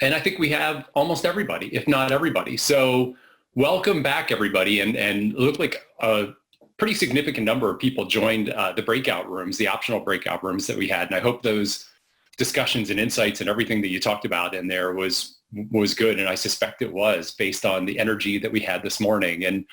And I think we have almost everybody, if not everybody. So welcome back, everybody. And it looked like a pretty significant number of people joined the breakout rooms, the optional breakout rooms that we had. And I hope those discussions and insights and everything that you talked about in there was good. And I suspect it was, based on the energy that we had this morning. And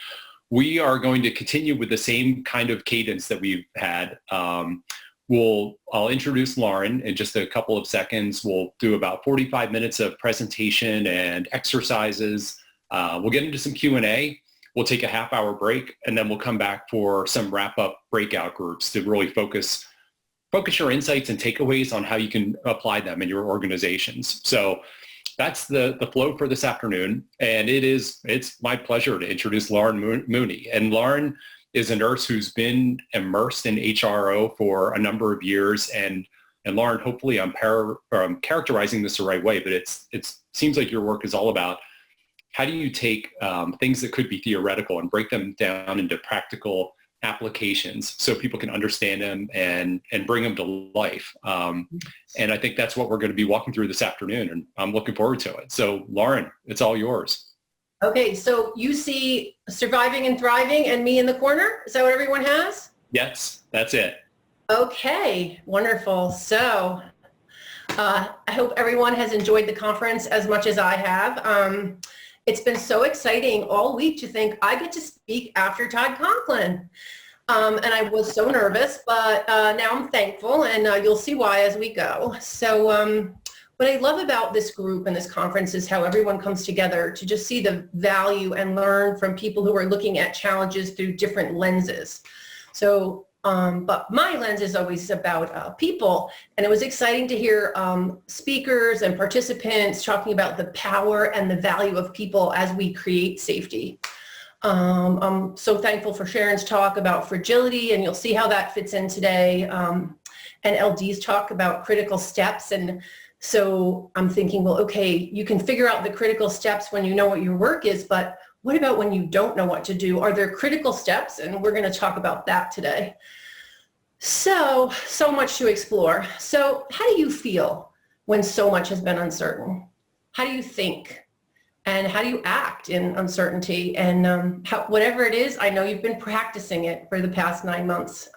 we are going to continue with the same kind of cadence that we've had. I'll introduce Laurin in just a couple of seconds. We'll do about 45 minutes of presentation and exercises. We'll get into some Q&A. We'll take a half-hour break, and then we'll come back for some wrap-up breakout groups to really focus your insights and takeaways on how you can apply them in your organizations. So that's the flow for this afternoon. And it's my pleasure to introduce Laurin Mooney. And Laurin is a nurse who's been immersed in HRO for a number of years. And Laurin, hopefully I'm characterizing this the right way, but it seems like your work is all about how do you take things that could be theoretical and break them down into practical applications so people can understand them and bring them to life. And I think that's what we're going to be walking through this afternoon, and I'm looking forward to it. So Laurin, it's all yours. Okay, so you see Surviving and Thriving and me in the corner? Is that what everyone has? Yes, that's it. Okay, wonderful. So I hope everyone has enjoyed the conference as much as I have. It's been so exciting all week to think I get to speak after Todd Conklin. And I was so nervous, but now I'm thankful, and you'll see why as we go. So what I love about this group and this conference is how everyone comes together to just see the value and learn from people who are looking at challenges through different lenses. So, but my lens is always about people, and it was exciting to hear speakers and participants talking about the power and the value of people as we create safety. I'm so thankful for Sharon's talk about fragility, and you'll see how that fits in today, and LD's talk about critical steps. And so I'm thinking, well, okay, you can figure out the critical steps when you know what your work is, but what about when you don't know what to do? Are there critical steps? And we're going to talk about that today. So much to explore. So how do you feel when so much has been uncertain? How do you think? And how do you act in uncertainty? And whatever it is, I know you've been practicing it for the past 9 months,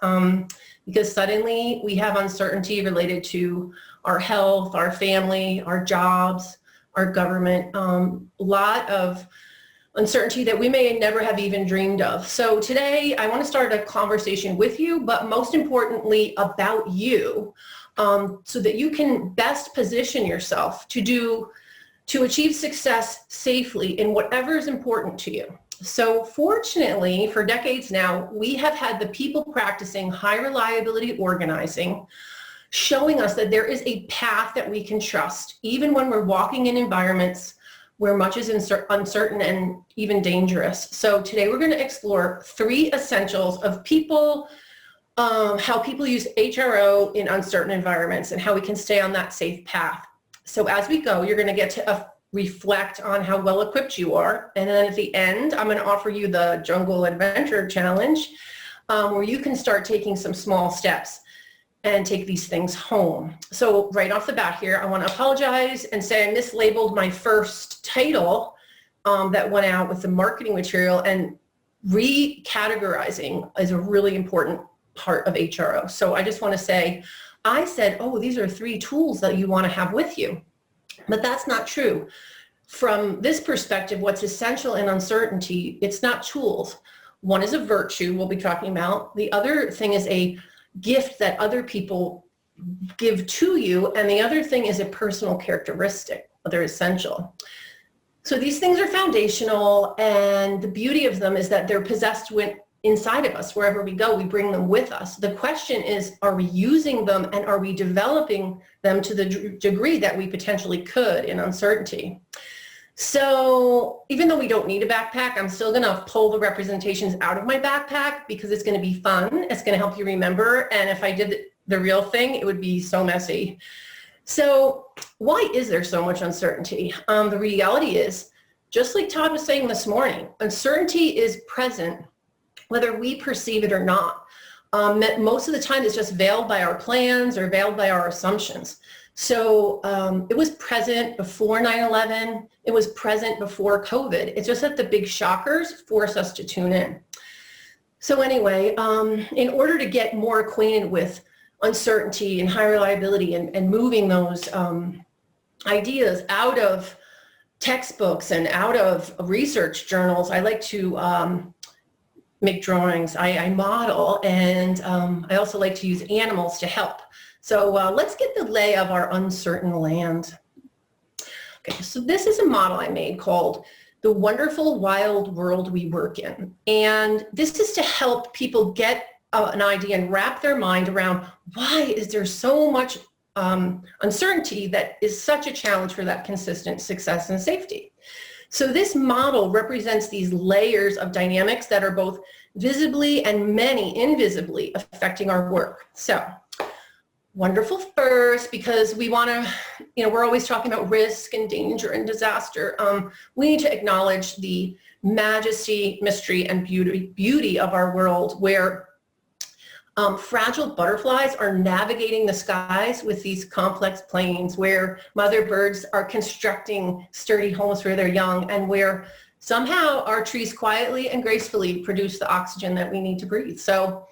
because suddenly we have uncertainty related to our health, our family, our jobs, our government, a lot of uncertainty that we may never have even dreamed of. So today I want to start a conversation with you, but most importantly about you, so that you can best position yourself to achieve success safely in whatever is important to you. So fortunately, for decades now, we have had the people practicing high reliability organizing, showing us that there is a path that we can trust, even when we're walking in environments where much is uncertain and even dangerous. So today we're going to explore 3 essentials of people, how people use HRO in uncertain environments, and how we can stay on that safe path. So as we go, you're going to get to reflect on how well equipped you are. And then at the end, I'm going to offer you the Jungle Adventure Challenge, where you can start taking some small steps and take these things home. So right off the bat here, I want to apologize and say I mislabeled my first title that went out with the marketing material, and recategorizing is a really important part of HRO. So I just want to say, I said, oh, these are 3 tools that you want to have with you, but that's not true. From this perspective, what's essential in uncertainty, it's not tools. One is a virtue we'll be talking about. The other thing is a gift that other people give to you, and the other thing is a personal characteristic. They're essential. So these things are foundational, and the beauty of them is that they're possessed inside of us. Wherever we go, we bring them with us. The question is, are we using them, and are we developing them to the degree that we potentially could in uncertainty? So even though we don't need a backpack, I'm still going to pull the representations out of my backpack because it's going to be fun. It's going to help you remember. And if I did the real thing, it would be so messy. So why is there so much uncertainty? The reality is, just like Todd was saying this morning, uncertainty is present whether we perceive it or not. Most of the time it's just veiled by our plans or veiled by our assumptions. So it was present before 9/11. It was present before COVID. It's just that the big shockers force us to tune in. So anyway, in order to get more acquainted with uncertainty and high reliability and moving those ideas out of textbooks and out of research journals, I like to make drawings. I model, and I also like to use animals to help. So let's get the lay of our uncertain land. Okay, so this is a model I made called The Wonderful Wild World We Work In. And this is to help people get an idea and wrap their mind around why is there so much uncertainty that is such a challenge for that consistent success and safety. So this model represents these layers of dynamics that are both visibly and many invisibly affecting our work. So wonderful first, because we want to, we're always talking about risk and danger and disaster. We need to acknowledge the majesty, mystery, and beauty of our world, where fragile butterflies are navigating the skies with these complex planes, where mother birds are constructing sturdy homes for their young, and where somehow our trees quietly and gracefully produce the oxygen that we need to breathe. So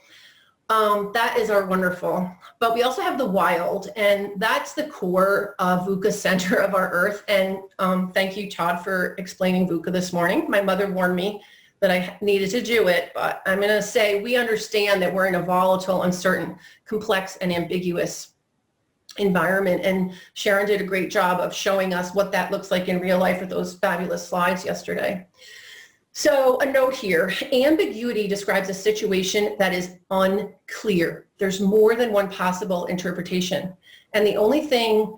that is our wonderful. But we also have the wild, and that's the core VUCA center of our earth. And thank you, Todd, for explaining VUCA this morning. My mother warned me that I needed to do it, but I'm going to say we understand that we're in a volatile, uncertain, complex, and ambiguous environment. And Sharon did a great job of showing us what that looks like in real life with those fabulous slides yesterday. So a note here, ambiguity describes a situation that is unclear. There's more than one possible interpretation. And the only thing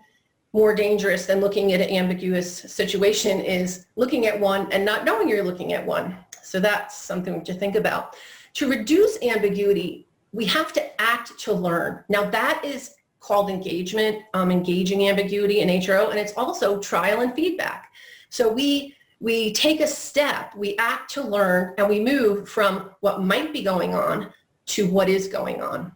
more dangerous than looking at an ambiguous situation is looking at one and not knowing you're looking at one. So that's something to think about. To reduce ambiguity, we have to act to learn. Now that is called engagement, engaging ambiguity in HRO, and it's also trial and feedback. So we take a step, we act to learn, and we move from what might be going on to what is going on.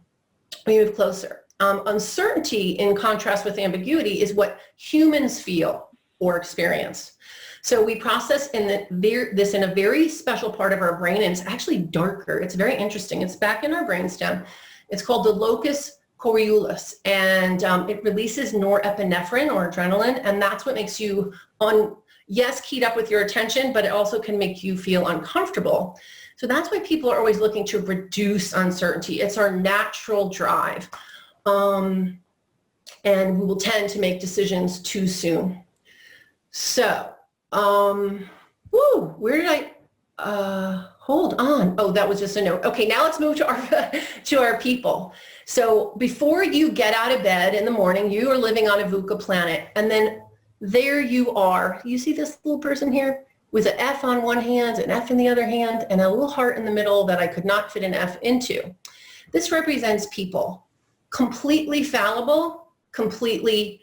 We move closer. Uncertainty, in contrast with ambiguity, is what humans feel or experience. So we process this in a very special part of our brain, and it's actually darker. It's very interesting. It's back in our brainstem. It's called the locus coeruleus, and it releases norepinephrine or adrenaline, and that's what makes you keyed up with your attention, but it also can make you feel uncomfortable. So that's why people are always looking to reduce uncertainty. It's our natural drive. And we will tend to make decisions too soon. So, where did hold on. Oh, that was just a note. Okay, now let's move to our people. So before you get out of bed in the morning, you are living on a VUCA planet, and then there you are. You see this little person here with an F on one hand, an F in the other hand, and a little heart in the middle that I could not fit an F into. This represents people. Completely fallible, completely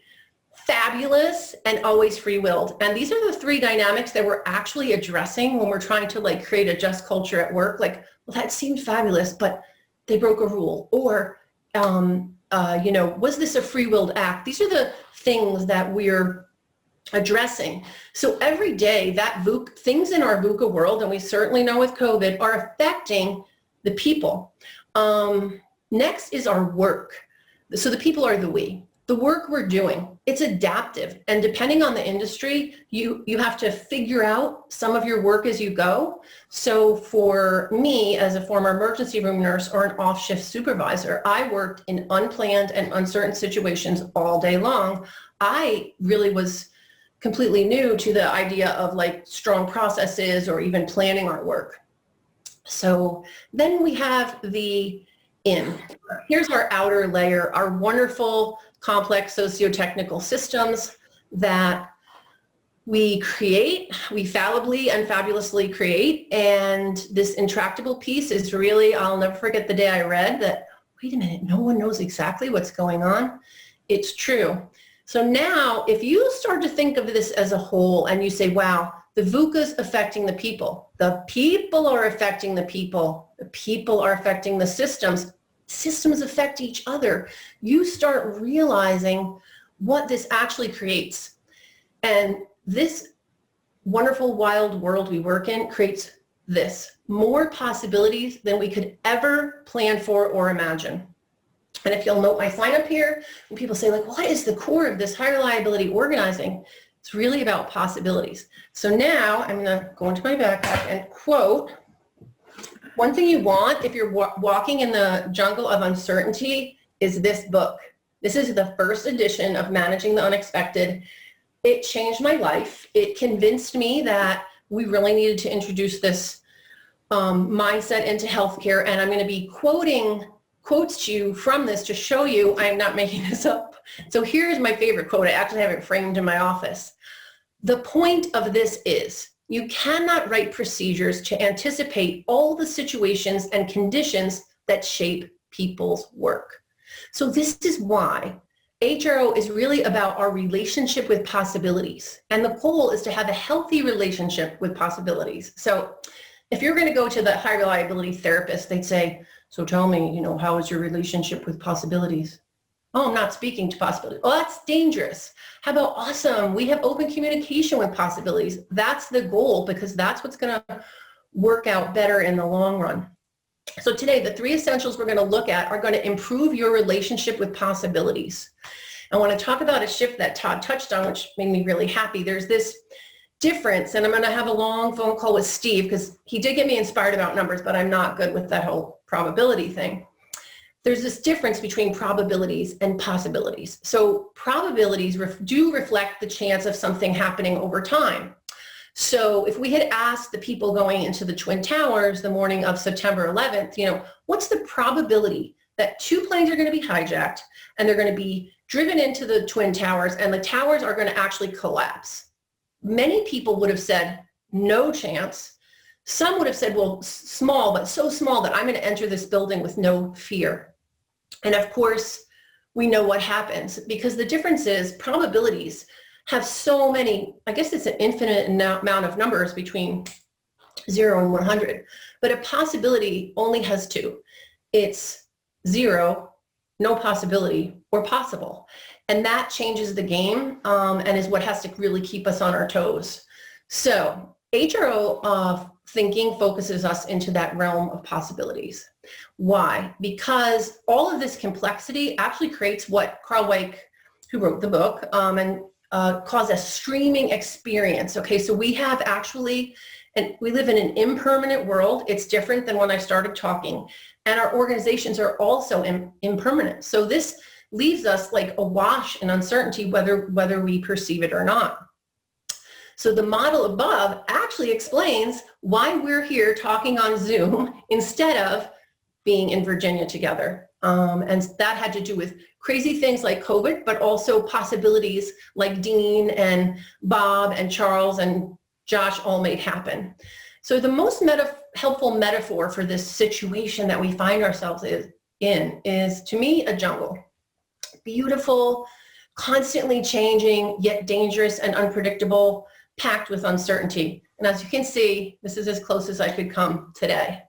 fabulous, and always free-willed. And these are the three dynamics that we're actually addressing when we're trying to create a just culture at work. Well, that seemed fabulous, but they broke a rule. Or, was this a free-willed act? These are the things that we're addressing. So every day, things in our VUCA world, and we certainly know with COVID, are affecting the people. Next is our work. So the people are the we. The work we're doing, it's adaptive. And depending on the industry, you have to figure out some of your work as you go. So for me, as a former emergency room nurse or an off-shift supervisor, I worked in unplanned and uncertain situations all day long. I really was completely new to the idea of strong processes or even planning our work. So then we have the in. Here's our outer layer, our wonderful, complex socio-technical systems that we create, we fallibly and fabulously create. And this intractable piece is really, I'll never forget the day I read that, wait a minute, no one knows exactly what's going on. It's true. So now, if you start to think of this as a whole and you say, wow, the VUCA's affecting the people are affecting the people are affecting the systems affect each other. You start realizing what this actually creates. And this wonderful, wild world we work in creates this, more possibilities than we could ever plan for or imagine. And if you'll note my sign up here, when people say like, what is the core of this high reliability organizing? It's really about possibilities. So now I'm gonna go into my backpack and quote, one thing you want if you're walking in the jungle of uncertainty is this book. This is the first edition of Managing the Unexpected. It changed my life. It convinced me that we really needed to introduce this mindset into healthcare. And I'm going to be quoting quotes to you from this to show you I'm not making this up. So here's my favorite quote. I actually have it framed in my office. The point of this is you cannot write procedures to anticipate all the situations and conditions that shape people's work. So this is why HRO is really about our relationship with possibilities. And the goal is to have a healthy relationship with possibilities. So if you're going to go to the high reliability therapist, they'd say, so tell me, how is your relationship with possibilities? Oh, I'm not speaking to possibilities. Oh, that's dangerous. How about awesome? We have open communication with possibilities. That's the goal, because that's what's going to work out better in the long run. So today, the 3 essentials we're going to look at are going to improve your relationship with possibilities. I want to talk about a shift that Todd touched on, which made me really happy. There's this difference, and I'm going to have a long phone call with Steve because he did get me inspired about numbers, but I'm not good with that whole probability thing. There's this difference between probabilities and possibilities. So probabilities do reflect the chance of something happening over time. So if we had asked the people going into the Twin Towers the morning of September 11th, what's the probability that 2 planes are going to be hijacked and they're going to be driven into the Twin Towers and the towers are going to actually collapse? Many people would have said, no chance. Some would have said, well, small, but so small that I'm going to enter this building with no fear. And of course, we know what happens, because the difference is probabilities have so many, I guess it's an infinite amount of numbers between 0 and 100, but a possibility only has 2. It's 0, no possibility, or possible. And that changes the game and is what has to really keep us on our toes. So HRO thinking focuses us into that realm of possibilities. Why? Because all of this complexity actually creates what Carl Weick, who wrote the book, and cause a streaming experience. Okay, so we have actually, and we live in an impermanent world. It's different than when I started talking. And our organizations are also impermanent. So this leaves us like awash in uncertainty whether we perceive it or not. So the model above actually explains why we're here talking on Zoom instead of being in Virginia together. And that had to do with crazy things like COVID, but also possibilities like Dean and Bob and Charles and Josh all made happen. So the most helpful metaphor for this situation that we find ourselves in is, to me, a jungle. Beautiful, constantly changing, yet dangerous and unpredictable, packed with uncertainty. And as you can see, this is as close as I could come today.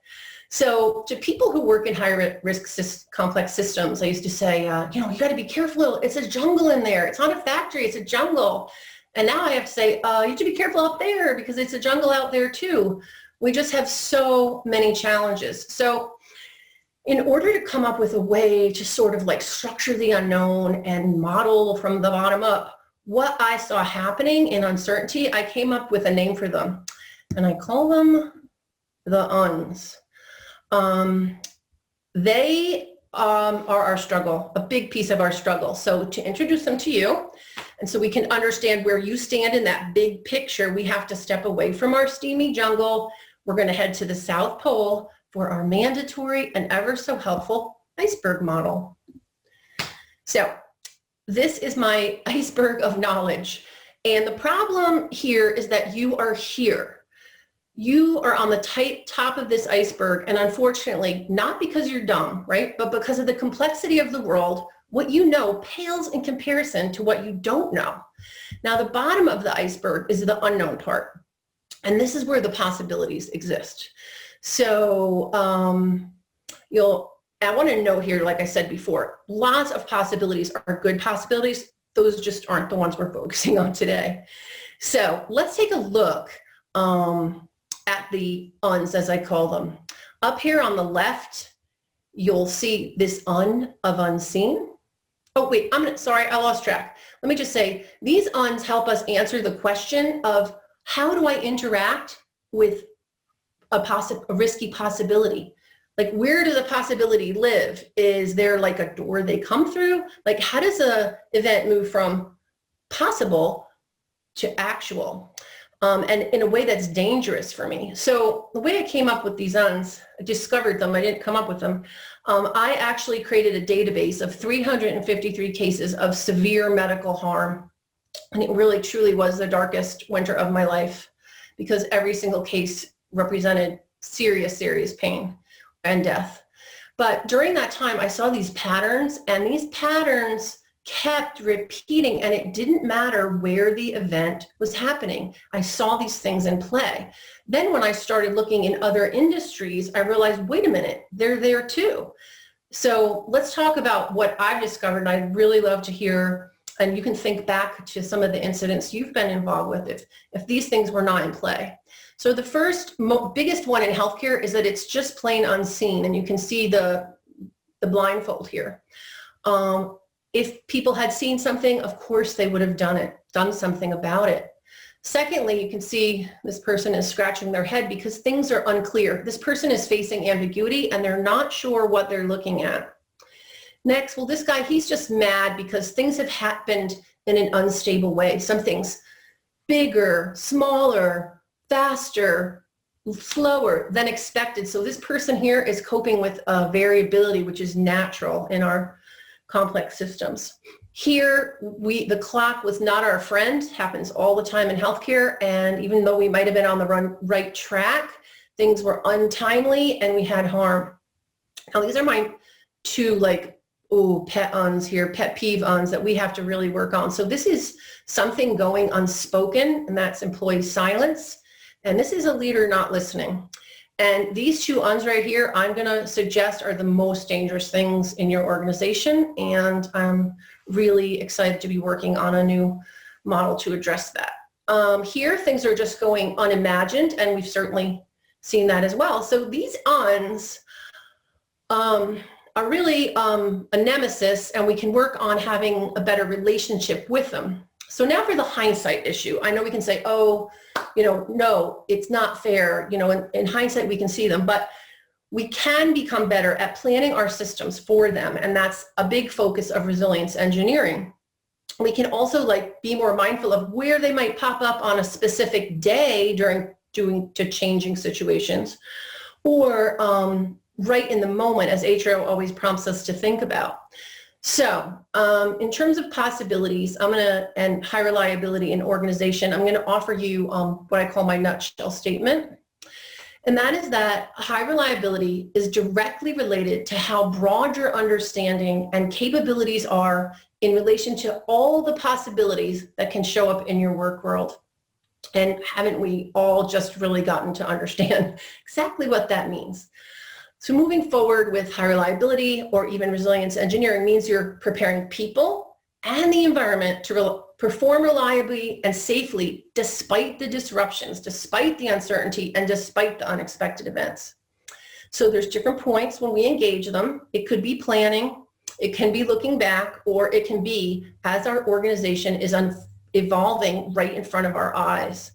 So to people who work in high-risk complex systems, I used to say, you got to be careful. It's a jungle in there. It's not a factory. It's a jungle. And now I have to say, you have to be careful out there because it's a jungle out there too. We just have so many challenges. So in order to come up with a way to sort of like structure the unknown and model from the bottom up what I saw happening in uncertainty, I came up with a name for them. And I call them the uns. They are our struggle, a big piece of our struggle. So to introduce them to you, and so we can understand where you stand in that big picture, we have to step away from our steamy jungle. We're going to head to the South Pole for our mandatory and ever so helpful iceberg model. So this is my iceberg of knowledge. And the problem here is that you are here. You are on the top of this iceberg, and unfortunately, not because you're dumb, right? But because of the complexity of the world, what you know pales in comparison to what you don't know. Now, the bottom of the iceberg is the unknown part. And this is where the possibilities exist. So I want to note here, like I said before, lots of possibilities are good possibilities. those just aren't the ones we're focusing on today. So let's take a look at the uns, as I call them. Up here on the left, you'll see this un of unseen. Oh, wait, sorry, I lost track. Let me just say, these uns help us answer the question of how do I interact with a risky possibility? Like, where does a possibility live? Is there like a door they come through? Like, how does a event move from possible to actual? And in a way that's dangerous for me. So the way I came up with these uns, I discovered them, I didn't come up with them. I actually created a database of 353 cases of severe medical harm. And it really truly was the darkest winter of my life, because every single case represented serious, serious pain and death. But during that time, I saw these patterns, and these patterns kept repeating, and it didn't matter where the event was happening. I saw these things in play. Then when I started looking in other industries, I realized, wait a minute, they're there too. So let's talk about what I've discovered, and I'd really love to hear, and you can think back to some of the incidents you've been involved with if these things were not in play. So the first biggest one in healthcare is that it's just plain unseen, and you can see the blindfold here. If people had seen something, of course they would have done something about it. Secondly, you can see this person is scratching their head because things are unclear. This person is facing ambiguity and they're not sure what they're looking at. Next, well, this guy, he's just mad because things have happened in an unstable way. Some things bigger, smaller, faster, slower than expected. So this person here is coping with variability, which is natural in our complex systems. Here, the clock was not our friend, happens all the time in healthcare, and even though we might have been on the right track, things were untimely and we had harm. Now, these are my two pet uns here, pet peeve uns that we have to really work on. So this is something going unspoken, and that's employee silence, and this is a leader not listening. And these two uns right here, I'm going to suggest are the most dangerous things in your organization. And I'm really excited to be working on a new model to address that. Here, things are just going unimagined, and we've certainly seen that as well. So these uns are really a nemesis, and we can work on having a better relationship with them. So now for the hindsight issue. I know we can say, oh, no, it's not fair. In hindsight, we can see them, but we can become better at planning our systems for them. And that's a big focus of resilience engineering. We can also be more mindful of where they might pop up on a specific day during changing situations, or right in the moment, as HRO always prompts us to think about. So in terms of possibilities, and high reliability in organization, I'm going to offer you what I call my nutshell statement. And that is that high reliability is directly related to how broad your understanding and capabilities are in relation to all the possibilities that can show up in your work world. And haven't we all just really gotten to understand exactly what that means? So moving forward with high reliability or even resilience engineering means you're preparing people and the environment to perform reliably and safely despite the disruptions, despite the uncertainty, and despite the unexpected events. So there's different points when we engage them. It could be planning, it can be looking back, or it can be as our organization is evolving right in front of our eyes.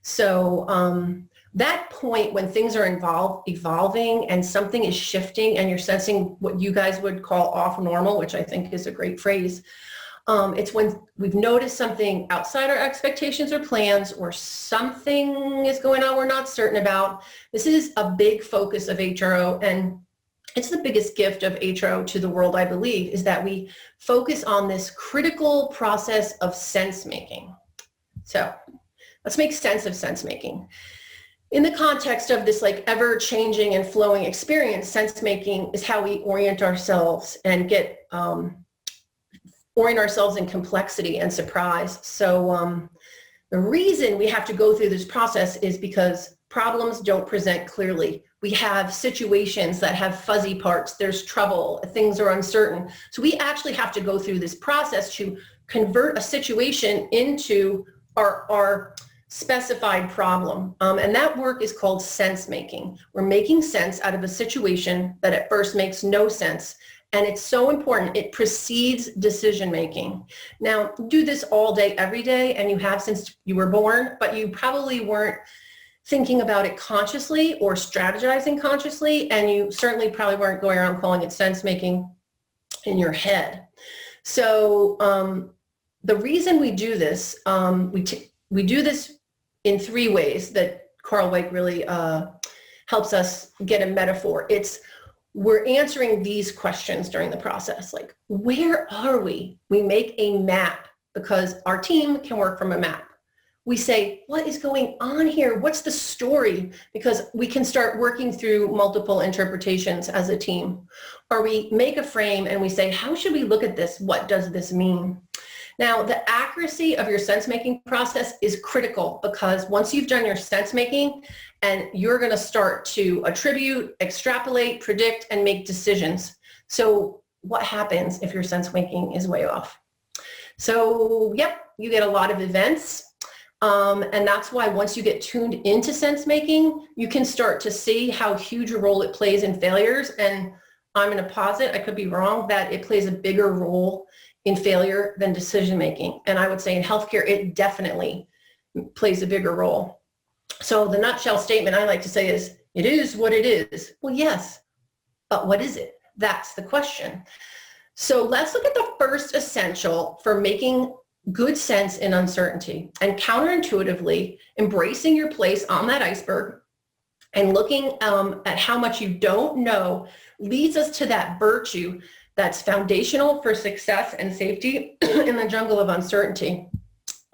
So that point when things are evolving and something is shifting and you're sensing what you guys would call off normal, which I think is a great phrase. It's when we've noticed something outside our expectations or plans, or something is going on we're not certain about. This is a big focus of HRO, and it's the biggest gift of HRO to the world, I believe, is that we focus on this critical process of sense making. So let's make sense of sense making. In the context of this ever-changing and flowing experience, sense-making is how we orient ourselves and orient ourselves in complexity and surprise. So the reason we have to go through this process is because problems don't present clearly. We have situations that have fuzzy parts. There's trouble. Things are uncertain. So we actually have to go through this process to convert a situation into our specified problem. And that work is called sense making. We're making sense out of a situation that at first makes no sense. And it's so important. It precedes decision making. Now, do this all day, every day, and you have since you were born, but you probably weren't thinking about it consciously or strategizing consciously, and you certainly probably weren't going around calling it sense making in your head. So the reason we do this, we do this in three ways that Carl Weick really helps us get a metaphor. We're answering these questions during the process, like, where are we? We make a map because our team can work from a map. We say, what is going on here? What's the story? Because we can start working through multiple interpretations as a team. Or we make a frame and we say, how should we look at this? What does this mean? Now, the accuracy of your sense-making process is critical because once you've done your sense-making and you're going to start to attribute, extrapolate, predict, and make decisions. So what happens if your sense-making is way off? So, yep, you get a lot of events. And that's why once you get tuned into sense-making, you can start to see how huge a role it plays in failures. And I'm going to posit, I could be wrong, that it plays a bigger role in failure than decision-making. And I would say in healthcare, it definitely plays a bigger role. So the nutshell statement I like to say is, it is what it is. Well, yes, but what is it? That's the question. So let's look at the first essential for making good sense in uncertainty, and counterintuitively embracing your place on that iceberg and looking at how much you don't know leads us to that virtue that's foundational for success and safety in the jungle of uncertainty.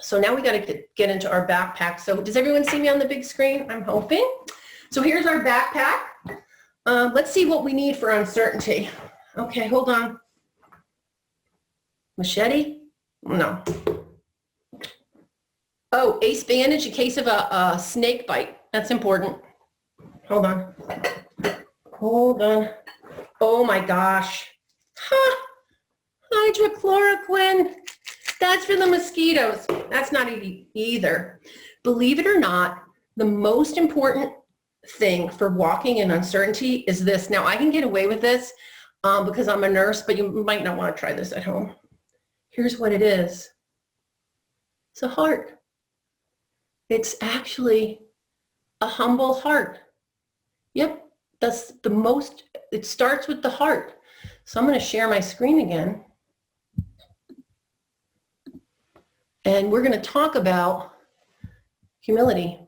So now we got to get into our backpack. So does everyone see me on the big screen? I'm hoping. So here's our backpack. Let's see what we need for uncertainty. Okay, hold on. Machete? No. Oh, ace bandage in case of a snake bite. That's important. Hold on. Hold on. Oh my gosh. Huh. Hydrochloroquine. That's for the mosquitoes. That's not either. Believe it or not, the most important thing for walking in uncertainty is this. Now, I can get away with this because I'm a nurse, but you might not want to try this at home. Here's what it is. It's a heart. It's actually a humble heart. Yep, that's the most, it starts with the heart. So I'm going to share my screen again. And we're going to talk about humility.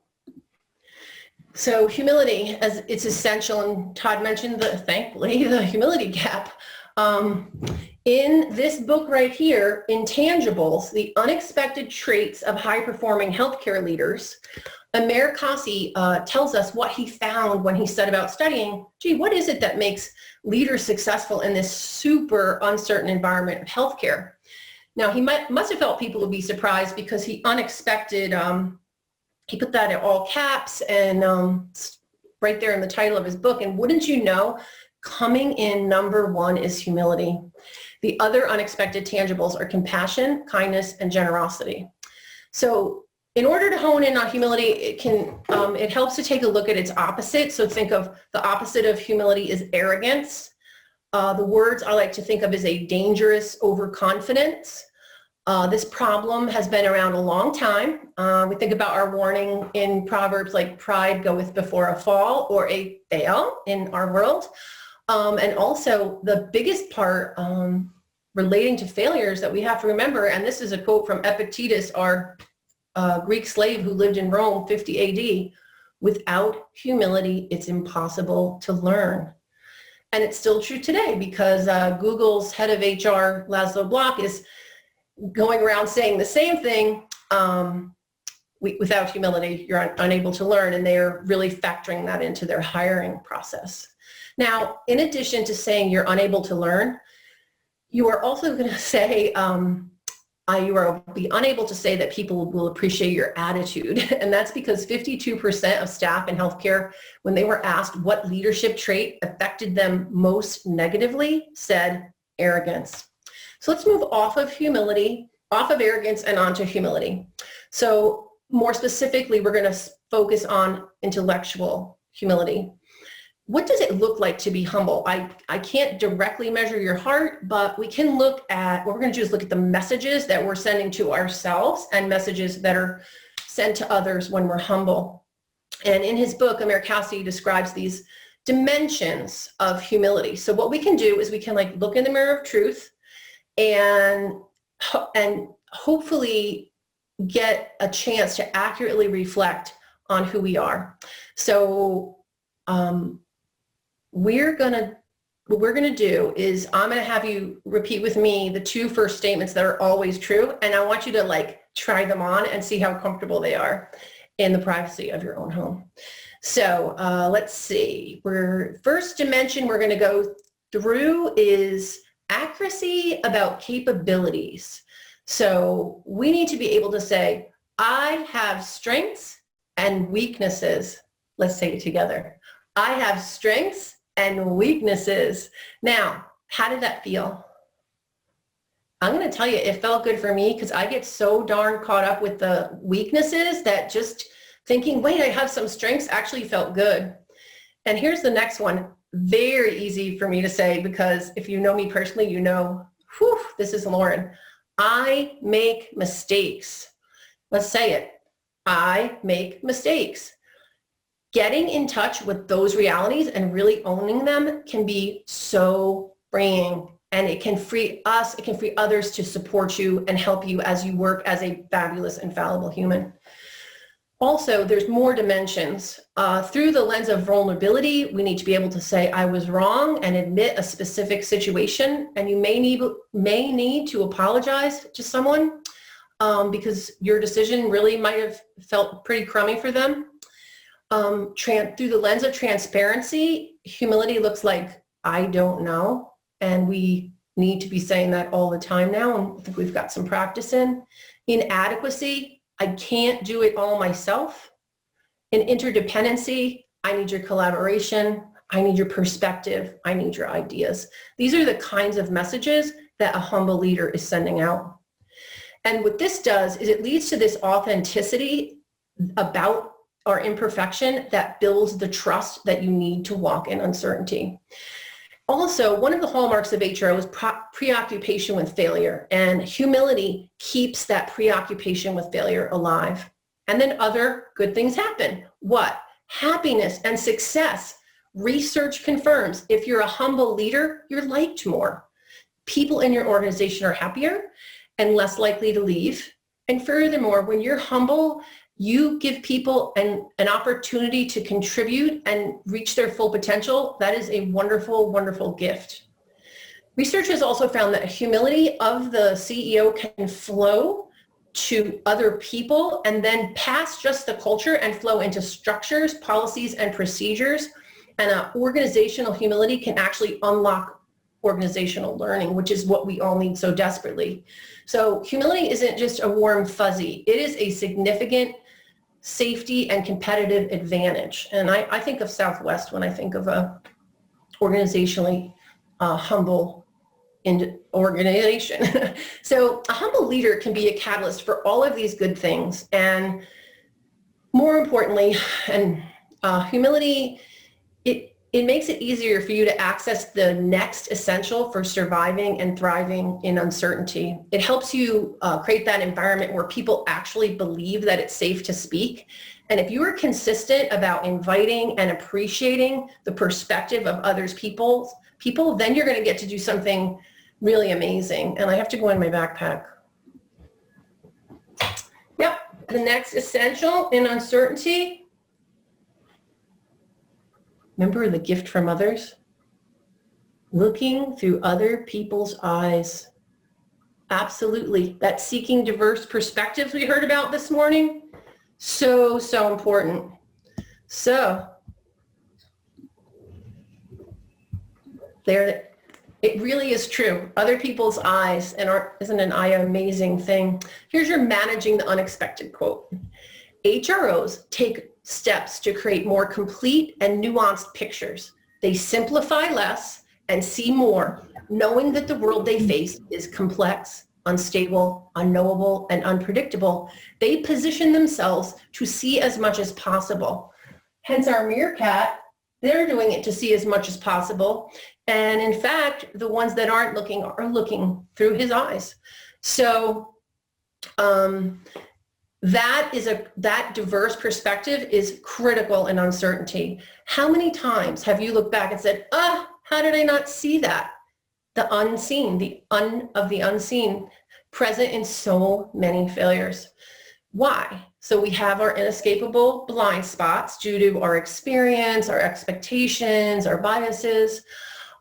So humility, as it's essential, and Todd mentioned, thankfully, the humility gap. In this book right here, Intangibles, the Unexpected Traits of High-Performing Healthcare Leaders, Amer Kasi tells us what he found when he set about studying, gee, what is it that makes leaders successful in this super uncertain environment of healthcare? Now, he must have felt people would be surprised because he unexpected, he put that in all caps and right there in the title of his book. And wouldn't you know, coming in number one is humility. The other unexpected tangibles are compassion, kindness, and generosity. So in order to hone in on humility, it helps to take a look at its opposite. So think of the opposite of humility is arrogance. The words I like to think of as a dangerous overconfidence. This problem has been around a long time. We think about our warning in Proverbs like pride goeth before a fall or a fail in our world. And also the biggest part relating to failures that we have to remember, and this is a quote from Epictetus, our Greek slave who lived in Rome 50 AD, without humility, it's impossible to learn. And it's still true today because Google's head of HR, Laszlo Block, is going around saying the same thing. Without humility, you're unable to learn, and they're really factoring that into their hiring process. Now, in addition to saying you're unable to learn, you are also going to say, you will be unable to say that people will appreciate your attitude. And that's because 52% of staff in healthcare, when they were asked what leadership trait affected them most negatively, said arrogance. So let's move off of humility off of arrogance and onto humility. So more specifically, we're going to focus on intellectual humility. What does it look like to be humble? I can't directly measure your heart, but we can look at, what we're going to do is look at the messages that we're sending to ourselves and messages that are sent to others when we're humble. And in his book, Amir Cassidy describes these dimensions of humility. So what we can do is we can like look in the mirror of truth and hopefully get a chance to accurately reflect on who we are. So what we're gonna do is I'm gonna have you repeat with me the 2 first statements that are always true, and I want you to like try them on and see how comfortable they are in the privacy of your own home. So let's see. First dimension we're gonna go through is accuracy about capabilities. So we need to be able to say, I have strengths and weaknesses. Let's say it together. I have strengths and weaknesses. Now, how did that feel? I'm going to tell you, it felt good for me because I get so darn caught up with the weaknesses that just thinking, wait, I have some strengths actually felt good. And here's the next one. Very easy for me to say because if you know me personally, you know, whew, this is Laurin. I make mistakes. Let's say it. I make mistakes. Getting in touch with those realities and really owning them can be so freeing, and it can free us, it can free others to support you and help you as you work as a fabulous and fallible human. Also, there's more dimensions. Through the lens of vulnerability, we need to be able to say, I was wrong and admit a specific situation, and you may need to apologize to someone because your decision really might have felt pretty crummy for them. Through the lens of transparency, humility looks like, I don't know. And we need to be saying that all the time now. And I think we've got some practice in. Inadequacy, I can't do it all myself. In interdependency, I need your collaboration. I need your perspective. I need your ideas. These are the kinds of messages that a humble leader is sending out. And what this does is it leads to this authenticity about our imperfection that builds the trust that you need to walk in uncertainty. Also, one of the hallmarks of HRO is preoccupation with failure, and humility keeps that preoccupation with failure alive. And then other good things happen. What? Happiness and success. Research confirms if you're a humble leader, you're liked more. People in your organization are happier and less likely to leave. And furthermore, when you're humble, you give people an opportunity to contribute and reach their full potential. That is a wonderful, wonderful gift. Research has also found that humility of the CEO can flow to other people and then pass just the culture and flow into structures, policies, and procedures. And organizational humility can actually unlock organizational learning, which is what we all need so desperately. So humility isn't just a warm fuzzy. It is a significant safety and competitive advantage. And I think of Southwest when I think of a organizationally humble organization. So a humble leader can be a catalyst for all of these good things. And more importantly, and humility, it makes it easier for you to access the next essential for surviving and thriving in uncertainty. It helps you create that environment where people actually believe that it's safe to speak. And if you are consistent about inviting and appreciating the perspective of others people, then you're going to get to do something really amazing. And I have to go in my backpack. Yep, the next essential in uncertainty. Remember the gift from others? Looking through other people's eyes. Absolutely. That seeking diverse perspectives we heard about this morning, so important. So, there, it really is true. Other people's eyes, and isn't an eye an amazing thing? Here's your managing the unexpected quote. HROs take steps to create more complete and nuanced pictures. They simplify less and see more, knowing that the world they face is complex. unstable, unknowable, and unpredictable, they position themselves to see as much as possible. Hence our meerkat, they're doing it to see as much as possible. And in fact, the ones that aren't looking are looking through his eyes. So that diverse perspective is critical in uncertainty. How many times have you looked back and said, how did I not see that? The unseen, the unseen, present in so many failures. Why? So we have our inescapable blind spots due to our experience, our expectations, our biases,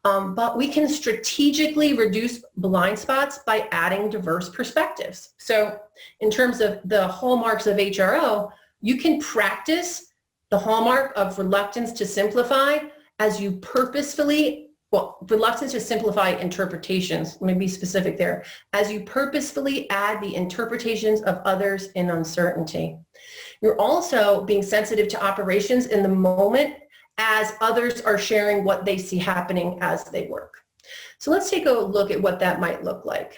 but we can strategically reduce blind spots by adding diverse perspectives. So in terms of the hallmarks of HRO, you can practice the hallmark of reluctance to simplify as you purposefully, reluctance to simplify interpretations, let me be specific there, as you purposefully add the interpretations of others in uncertainty. You're also being sensitive to operations in the moment as others are sharing what they see happening as they work. So let's take a look at what that might look like.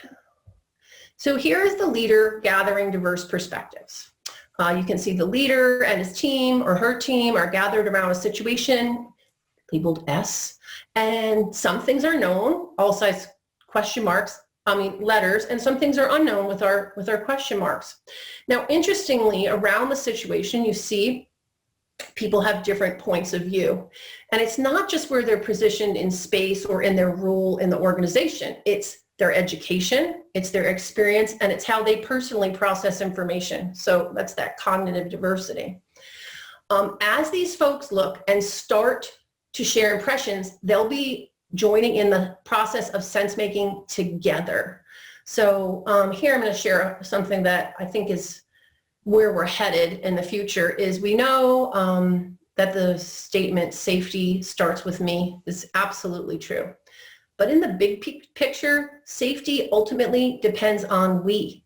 So here is the leader gathering diverse perspectives. You can see the leader and his team or her team are gathered around a situation labeled S, and some things are known, all size question marks, letters, and some things are unknown with our question marks. Now, interestingly, around the situation, you see people have different points of view. And it's not just where they're positioned in space or in their role in the organization. It's their education, it's their experience, and it's how they personally process information. So that's that cognitive diversity. As these folks look and start to share impressions, they'll be joining in the process of sense making together. So here I'm going to share something that I think is where we're headed in the future. Is we know that the statement safety starts with me is absolutely true. But in the big picture, safety ultimately depends on we.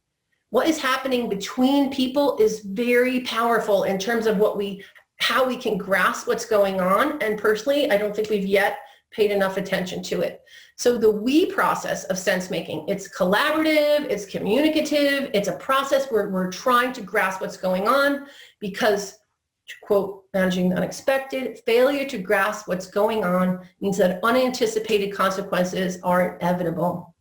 What is happening between people is very powerful in terms of how we can grasp what's going on. And personally, I don't think we've yet paid enough attention to it. So the we process of sense making, it's collaborative, it's communicative, it's a process where we're trying to grasp what's going on because, to quote Managing the Unexpected, failure to grasp what's going on means that unanticipated consequences are inevitable.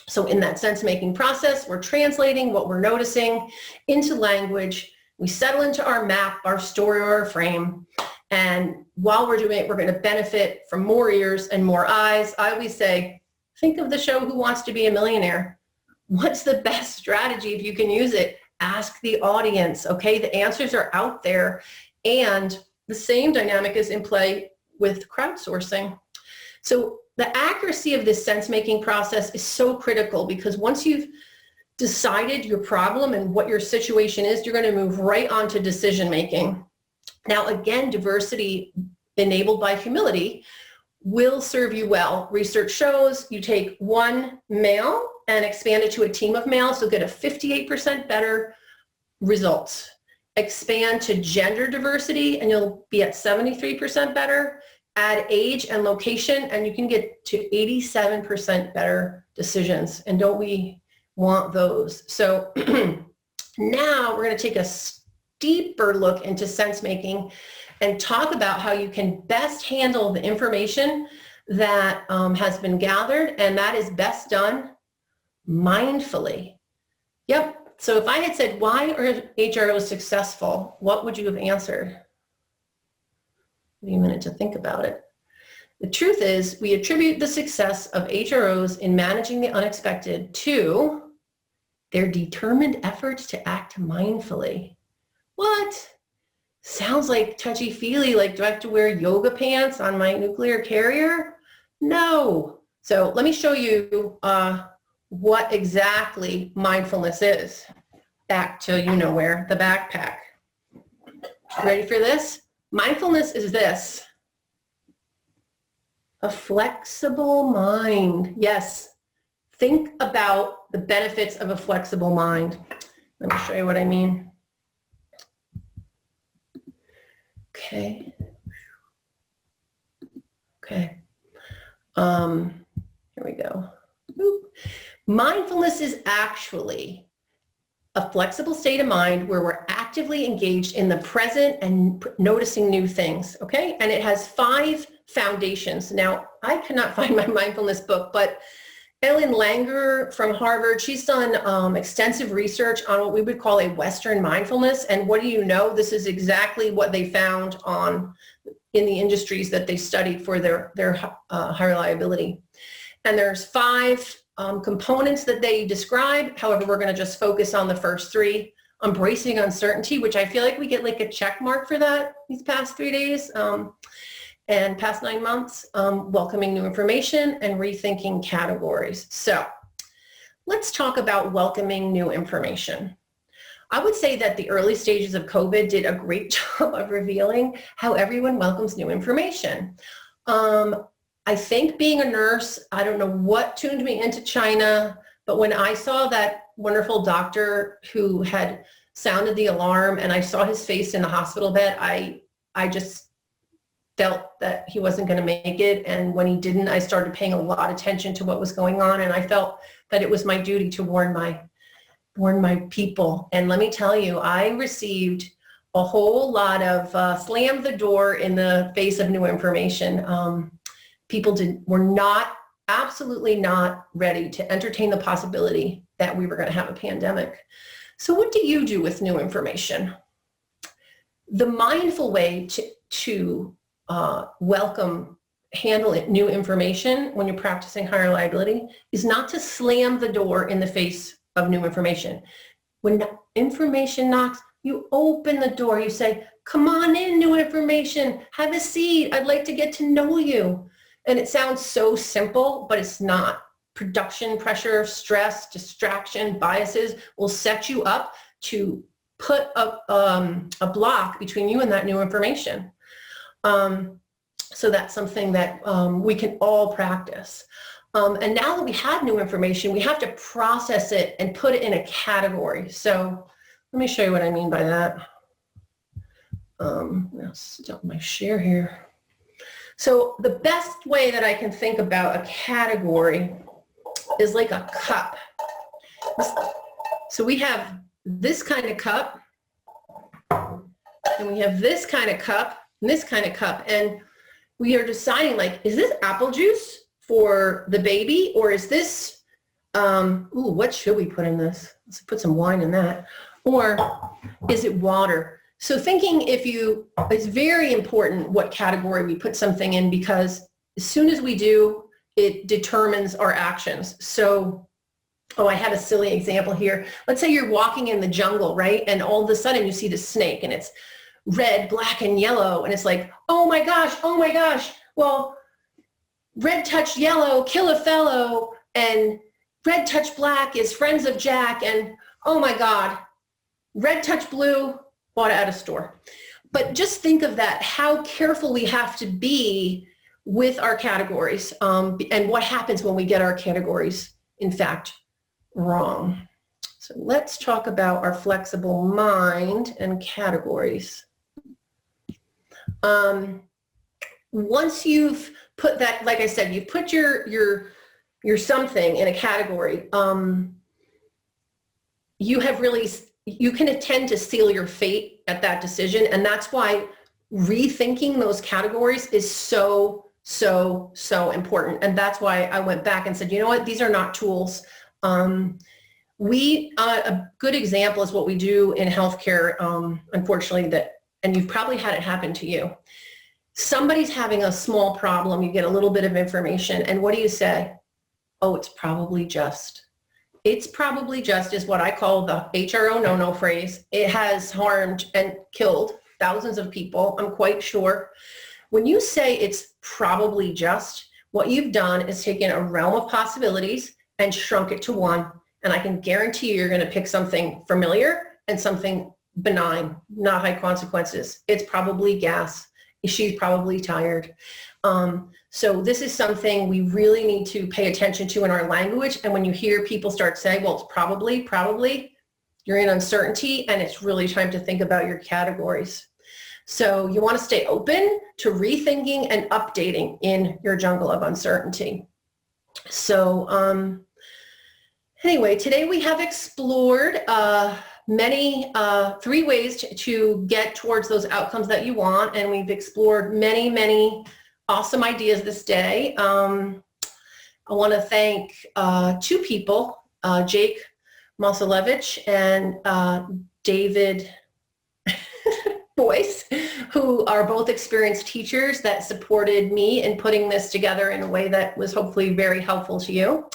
So in that sense making process, we're translating what we're noticing into language. We settle into our map, our story, or our frame. And while we're doing it, we're going to benefit from more ears and more eyes. I always say, think of the show Who Wants to Be a Millionaire? What's the best strategy if you can use it? Ask the audience, okay? The answers are out there. And the same dynamic is in play with crowdsourcing. So the accuracy of this sense-making process is so critical because once you've decided your problem and what your situation is, you're going to move right on to decision-making. Now, again, diversity enabled by humility will serve you well. Research shows you take one male and expand it to a team of males, you'll get a 58% better results. Expand to gender diversity and you'll be at 73% better. Add age and location and you can get to 87% better decisions. And don't we want those? So now we're going to take a deeper look into sense making and talk about how you can best handle the information that has been gathered, and that is best done mindfully. Yep. So if I had said, why are HROs successful? What would you have answered? Give me a minute to think about it. The truth is, we attribute the success of HROs in managing the unexpected to their determined efforts to act mindfully. What? Sounds like touchy-feely, like do I have to wear yoga pants on my nuclear carrier? No. So let me show you what exactly mindfulness is. Back to you know where, the backpack. Ready for this? Mindfulness is this. A flexible mind. Yes. Think about the benefits of a flexible mind. Let me show you what I mean. Okay. Okay. Here we go. Boop. Mindfulness is actually a flexible state of mind where we're actively engaged in the present and noticing new things, okay? And it has 5 foundations. Now, I cannot find my mindfulness book, but Ellen Langer from Harvard, she's done extensive research on what we would call a Western mindfulness. And what do you know? This is exactly what they found in the industries that they studied for their high reliability. And there's 5 components that they describe. However, we're going to just focus on the first 3. Embracing uncertainty, which I feel like we get like a check mark for that these past 3 days and past 9 months. Welcoming new information and rethinking categories. So let's talk about welcoming new information. I would say that the early stages of COVID did a great job of revealing how everyone welcomes new information. I think being a nurse, I don't know what tuned me into China, but when I saw that wonderful doctor who had sounded the alarm and I saw his face in the hospital bed, I just felt that he wasn't going to make it. And when he didn't, I started paying a lot of attention to what was going on. And I felt that it was my duty to warn my people. And let me tell you, I received a whole lot of slam the door in the face of new information. People were absolutely not ready to entertain the possibility that we were going to have a pandemic. So what do you do with new information? The mindful way to handle new information when you're practicing high reliability is not to slam the door in the face of new information. When information knocks, you open the door, you say, come on in, new information, have a seat, I'd like to get to know you. And it sounds so simple, but it's not. Production pressure, stress, distraction, biases will set you up to put a block between you and that new information. So that's something that we can all practice. And now that we have new information, we have to process it and put it in a category. So let me show you what I mean by that. I'll stop my share here. So the best way that I can think about a category is like a cup. So we have this kind of cup, and we have this kind of cup, and this kind of cup, and we are deciding, like, is this apple juice for the baby, or is this, what should we put in this? Let's put some wine in that. Or is it water? So thinking it's very important what category we put something in, because as soon as we do, it determines our actions. So, I have a silly example here. Let's say you're walking in the jungle, right? And all of a sudden you see the snake and it's red, black, and yellow. And it's like, oh my gosh. Well, red touched yellow, kill a fellow. And red touched black is friends of Jack. And oh my God, red touched blue, bought it at a store. But just think of that, how careful we have to be with our categories and what happens when we get our categories, in fact, wrong. So let's talk about our flexible mind and categories. Once you've put that, like I said, you've put your something in a category, you can tend to seal your fate at that decision. And that's why rethinking those categories is so important. And that's why I went back and said, you know what, these are not tools. A good example is what we do in healthcare, unfortunately, and you've probably had it happen to you. Somebody's having a small problem, you get a little bit of information, and what do you say? Oh, it's probably just. It's probably just is what I call the HRO no-no phrase. It has harmed and killed thousands of people, I'm quite sure. When you say it's probably just, what you've done is taken a realm of possibilities and shrunk it to one. And I can guarantee you're going to pick something familiar and something benign, not high consequences. It's probably gas. She's probably tired. So this is something we really need to pay attention to in our language. And when you hear people start saying, well, it's probably, you're in uncertainty, and it's really time to think about your categories. So you want to stay open to rethinking and updating in your jungle of uncertainty. So Anyway, today we have explored three ways to get towards those outcomes that you want, and we've explored many awesome ideas this day. I want to thank two people, Jake Mosalevich and David Boyce, who are both experienced teachers that supported me in putting this together in a way that was hopefully very helpful to you.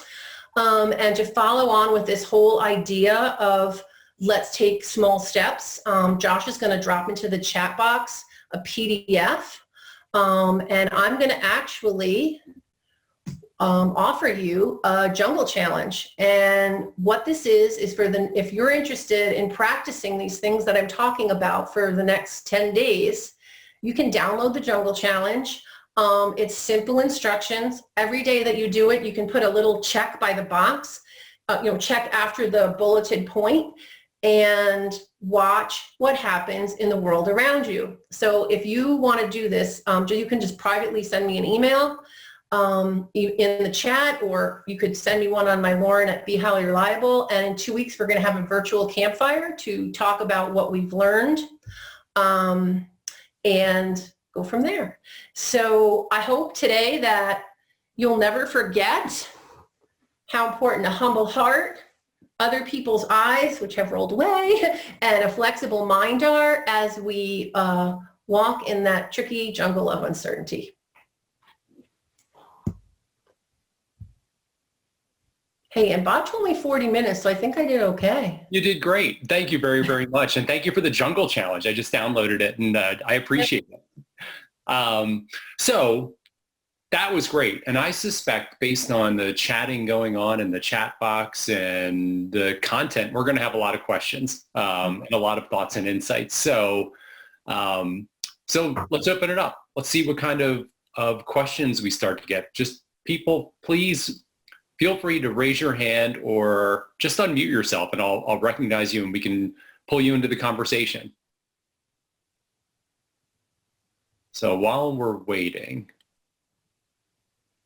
And to follow on with this whole idea of let's take small steps, Josh is going to drop into the chat box a PDF, and I'm going to actually offer you a jungle challenge. And what this is if you're interested in practicing these things that I'm talking about for the next 10 days, you can download the jungle challenge. It's simple instructions. Every day that you do it, you can put a little check by the box, check after the bulleted point, and watch what happens in the world around you. So if you want to do this, you can just privately send me an email in the chat, or you could send me one on my Laurin at Be Highly Reliable. And in 2 weeks, we're going to have a virtual campfire to talk about what we've learned. And go from there. So I hope today that you'll never forget how important a humble heart, other people's eyes, which have rolled away, and a flexible mind are as we walk in that tricky jungle of uncertainty. Hey, and Bob told me 40 minutes, so I think I did okay. You did great. Thank you very much. And thank you for the jungle challenge. I just downloaded it, and I appreciate it. So that was great. And I suspect, based on the chatting going on in the chat box and the content, we're going to have a lot of questions and a lot of thoughts and insights. So let's open it up. Let's see what kind of questions we start to get. Just people, please feel free to raise your hand or just unmute yourself, and I'll recognize you and we can pull you into the conversation. So while we're waiting,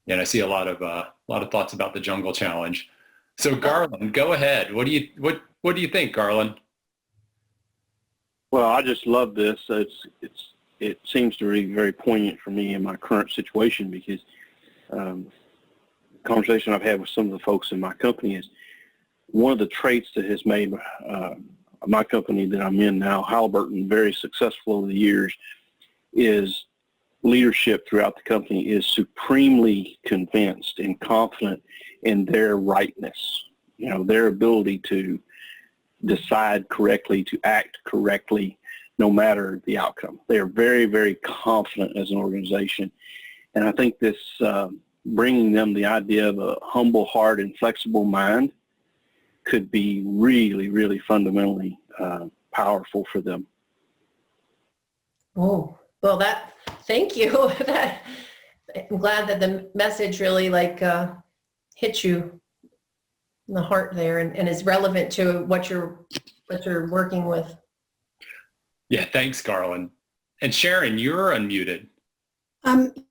and I see a lot of thoughts about the jungle challenge. So Garland, go ahead. What do you think, Garland? Well, I just love this. It seems to be very poignant for me in my current situation, because the conversation I've had with some of the folks in my company is one of the traits that has made my company that I'm in now, Halliburton, very successful over the years is leadership throughout the company is supremely convinced and confident in their rightness, their ability to decide correctly, to act correctly, no matter the outcome. They are very confident as an organization. And I think this bringing them the idea of a humble heart and flexible mind could be really fundamentally powerful for them. Oh, well, thank you. I'm glad that the message really hit you in the heart there and is relevant to what you're working with. Yeah, thanks, Garland. And Sharon, you're unmuted.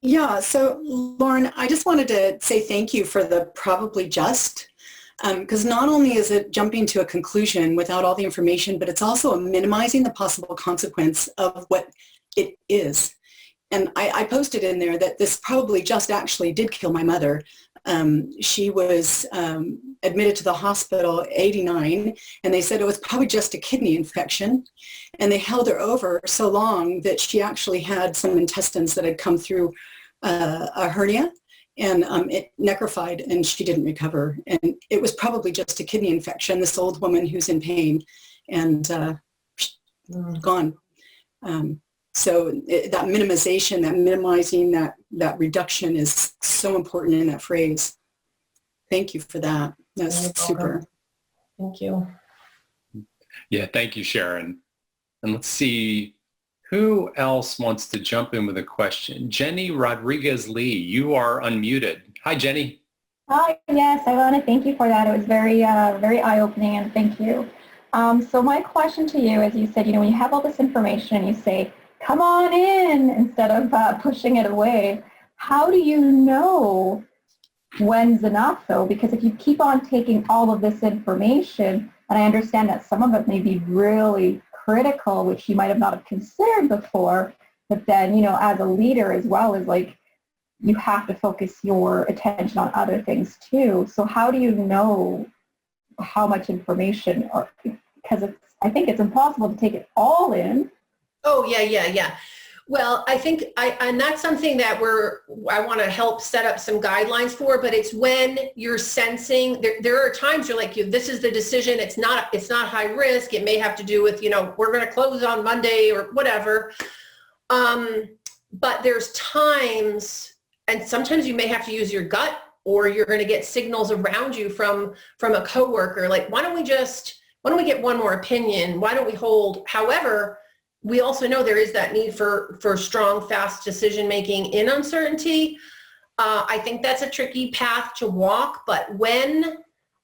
Yeah, so Laurin, I just wanted to say thank you for the probably just, because not only is it jumping to a conclusion without all the information, but it's also minimizing the possible consequence of what it is. And I posted in there that this probably just actually did kill my mother. She was admitted to the hospital, 89, and they said it was probably just a kidney infection. And they held her over so long that she actually had some intestines that had come through a hernia, and it necrofied, and she didn't recover. And it was probably just a kidney infection, this old woman who's in pain, and gone. So that minimization, that minimizing, that reduction is so important in that phrase. Thank you for that. That's super. Thank you. Yeah, thank you, Sharon. And let's see, who else wants to jump in with a question? Jenny Rodriguez-Lee, you are unmuted. Hi, Jenny. Hi, yes, I want to thank you for that. It was very eye-opening, and thank you. So my question to you is, you said, when you have all this information and you say, come on in, instead of pushing it away, how do you know when's enough though? Because if you keep on taking all of this information, and I understand that some of it may be really critical, which you might have not have considered before, but then, you know, as a leader as well, is like, you have to focus your attention on other things too. So how do you know how much information, or because I think it's impossible to take it all in. Oh, yeah. Well, I think and that's something that I want to help set up some guidelines for, but it's when you're sensing, there are times you're like, this is the decision, it's not high risk, it may have to do with, you know, we're going to close on Monday or whatever. But there's times, and sometimes you may have to use your gut, or you're going to get signals around you from a coworker, like, why don't we get one more opinion? Why don't we hold? However, we also know there is that need for strong, fast decision-making in uncertainty. I think that's a tricky path to walk, but when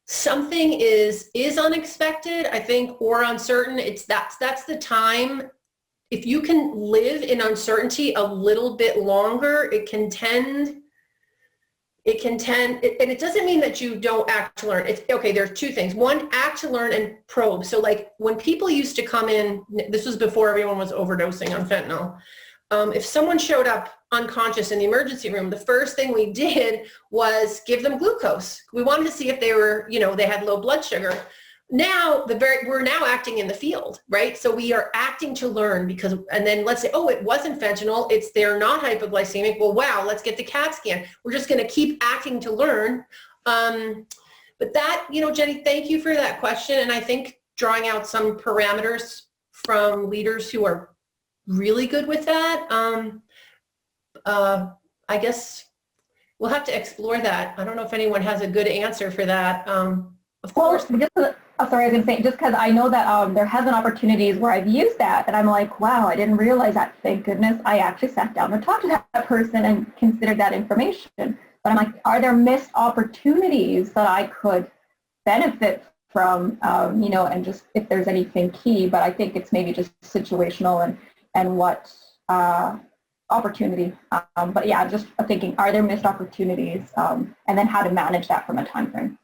something is unexpected, I think, or uncertain, that's the time. If you can live in uncertainty a little bit longer, it can tend, and it doesn't mean that you don't act to learn. It's okay. There's two things. One, act to learn and probe. So like when people used to come in, this was before everyone was overdosing on fentanyl. If someone showed up unconscious in the emergency room, the first thing we did was give them glucose. We wanted to see if they were, you know, they had low blood sugar. Now we're now acting in the field, right? So we are acting to learn and then let's say, oh, it wasn't fentanyl, they're not hypoglycemic. Well, wow, let's get the CAT scan. We're just going to keep acting to learn. But that, you know, Jenny, thank you for that question. And I think drawing out some parameters from leaders who are really good with that, I guess we'll have to explore that. I don't know if anyone has a good answer for that. Of course. Sorry, I was going to say, just because I know that there has been opportunities where I've used that, and I'm like, wow, I didn't realize that. Thank goodness I actually sat down and talked to that person and considered that information. But I'm like, are there missed opportunities that I could benefit from, you know, and just if there's anything key, but I think it's maybe just situational and what opportunity. But yeah, just thinking, are there missed opportunities, and then how to manage that from a time frame.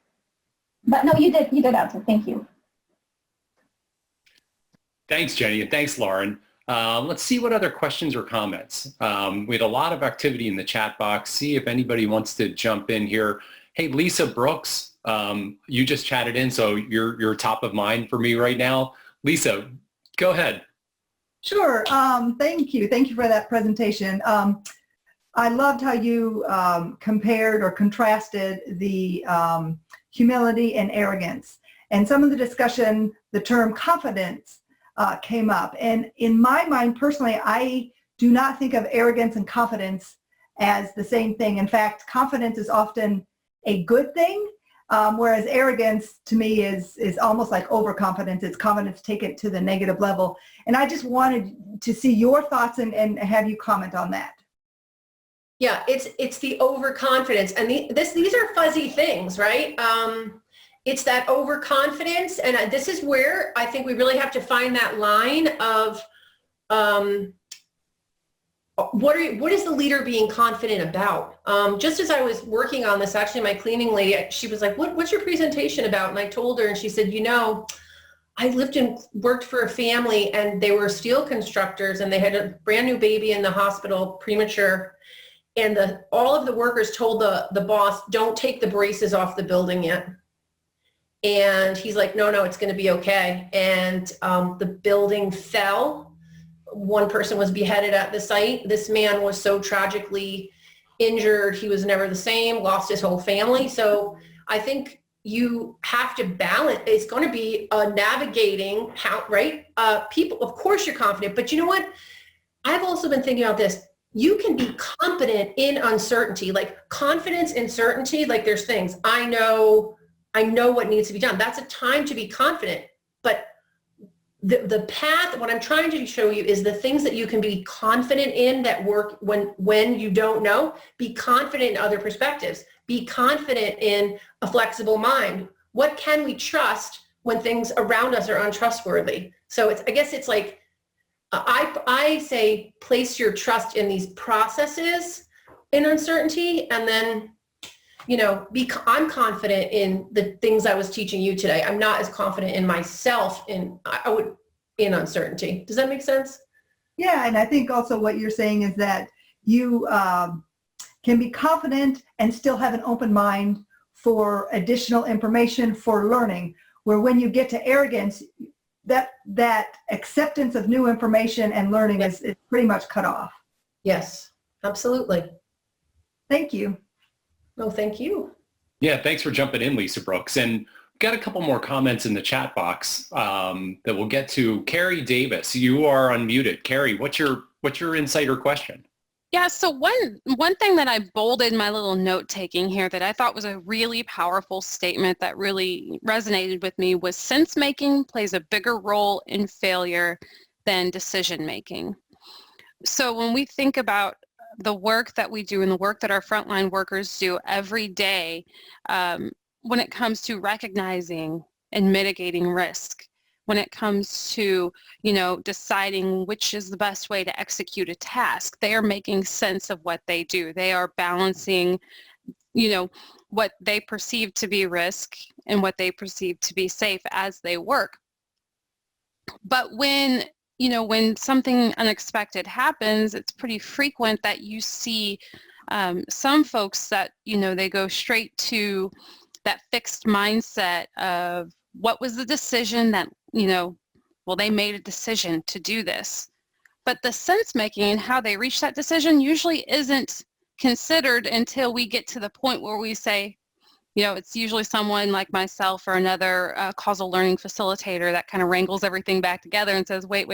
But no, you did answer. Thank you. Thanks, Jenny, and thanks, Laurin. Let's see what other questions or comments. We had a lot of activity in the chat box. See if anybody wants to jump in here. Hey, Lisa Brooks, you just chatted in, so you're top of mind for me right now. Lisa, go ahead. Sure. Thank you. Thank you for that presentation. I loved how you compared or contrasted the humility and arrogance. And some of the discussion, the term confidence came up. And in my mind, personally, I do not think of arrogance and confidence as the same thing. In fact, confidence is often a good thing, whereas arrogance to me is almost like overconfidence. It's confidence taken to the negative level. And I just wanted to see your thoughts and have you comment on that. Yeah, it's the overconfidence, and these are fuzzy things, right? It's that overconfidence, and this is where I think we really have to find that line of what is the leader being confident about? Just as I was working on this, actually, my cleaning lady, she was like, "What's your presentation about?" And I told her, and she said, "You know, I lived and worked for a family, and they were steel constructors, and they had a brand new baby in the hospital, premature." And all of the workers told the boss, "Don't take the braces off the building yet." And he's like, no, it's going to be okay. And the building fell. One person was beheaded at the site. This man was so tragically injured, he was never the same, lost his whole family. So I think you have to balance. It's going to be navigating how, right? People, of course you're confident, but you know what? I've also been thinking about this. You can be confident in uncertainty, like confidence in certainty. Like there's things I know what needs to be done. That's a time to be confident. But the path, what I'm trying to show you is the things that you can be confident in that work when you don't know. Be confident in other perspectives. Be confident in a flexible mind. What can we trust when things around us are untrustworthy? So I guess it's like, I say place your trust in these processes in uncertainty, and then I'm confident in the things I was teaching you today. I'm not as confident in myself in uncertainty. Does that make sense? Yeah, and I think also what you're saying is that you can be confident and still have an open mind for additional information, for learning, where when you get to arrogance, that acceptance of new information and learning is pretty much cut off. Yes, absolutely. Thank you. No, thank you. Yeah, thanks for jumping in, Lisa Brooks. And we've got a couple more comments in the chat box that we'll get to. Carrie Davis, you are unmuted. Carrie, what's your insight or question? Yeah, so one thing that I bolded in my little note taking here that I thought was a really powerful statement that really resonated with me was sense making plays a bigger role in failure than decision making. So when we think about the work that we do and the work that our frontline workers do every day, when it comes to recognizing and mitigating risk, when it comes to, deciding which is the best way to execute a task, they are making sense of what they do. They are balancing, what they perceive to be risk and what they perceive to be safe as they work. But when something unexpected happens, it's pretty frequent that you see some folks that, they go straight to that fixed mindset of what was the decision that, they made a decision to do this. But the sense making and how they reach that decision usually isn't considered until we get to the point where we say, it's usually someone like myself or another causal learning facilitator that kind of wrangles everything back together and says, wait,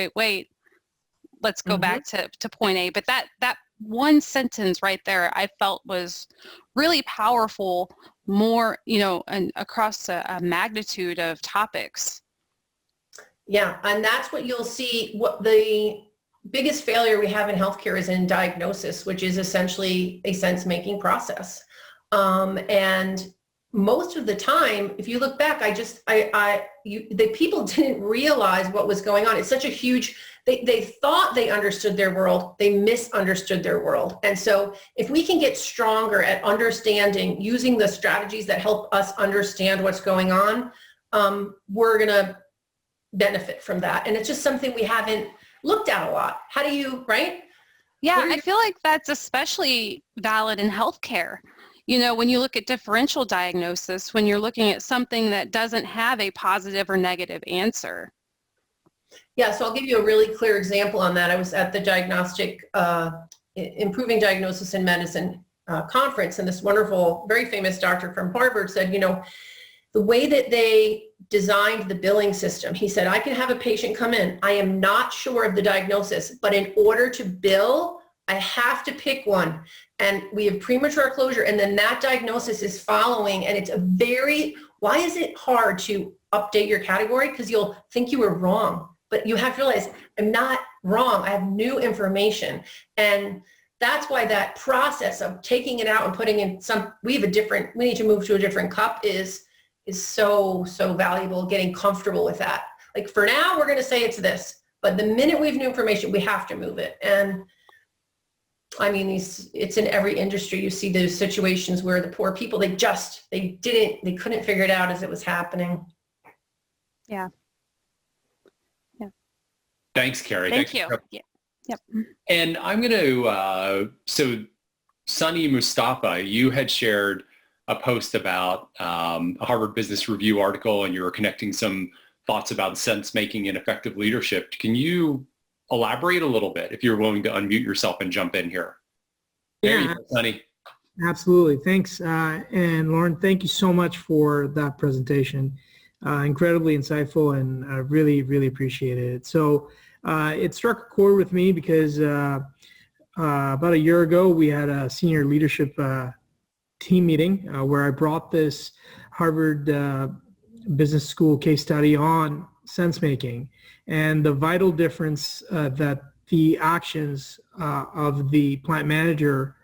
let's go back to point A. But that one sentence right there I felt was really powerful, more, and across a magnitude of topics. Yeah, and that's what you'll see. What the biggest failure we have in healthcare is in diagnosis, which is essentially a sense-making process. And most of the time, if you look back, the people didn't realize what was going on. It's such a huge, they thought they understood their world, they misunderstood their world. And so if we can get stronger at understanding, using the strategies that help us understand what's going on, we're gonna benefit from that. And it's just something we haven't looked at a lot. How do you, right? Yeah, I feel like that's especially valid in healthcare. When you look at differential diagnosis, when you're looking at something that doesn't have a positive or negative answer. Yeah, so I'll give you a really clear example on that. I was at the diagnostic, Improving Diagnosis in Medicine conference, and this wonderful, very famous doctor from Harvard said, the way that they designed the billing system, he said, I can have a patient come in. I am not sure of the diagnosis, but in order to bill, I have to pick one. And we have premature closure, and then that diagnosis is following. And it's why is it hard to update your category? Because you'll think you were wrong, but you have to realize I'm not wrong. I have new information. And that's why that process of taking it out and putting in we need to move to a different cup is so valuable, getting comfortable with that. Like for now, we're going to say it's this, but the minute we have new information, we have to move it. And I mean, it's in every industry. You see those situations where the poor people, they couldn't figure it out as it was happening. Yeah. Thanks, Carrie. Thank you. Yeah. Yep. And I'm going to, so Sunny Mustafa, you had shared a post about a Harvard Business Review article, and you were connecting some thoughts about sense making and effective leadership. Can you elaborate a little bit if you're willing to unmute yourself and jump in here? There you go, Sunny. Absolutely. Thanks. And Laurin, thank you so much for that presentation. Incredibly insightful, and I really, really appreciate it. So it struck a chord with me because about a year ago, we had a senior leadership team meeting where I brought this Harvard Business School case study on sense making and the vital difference that the actions of the plant manager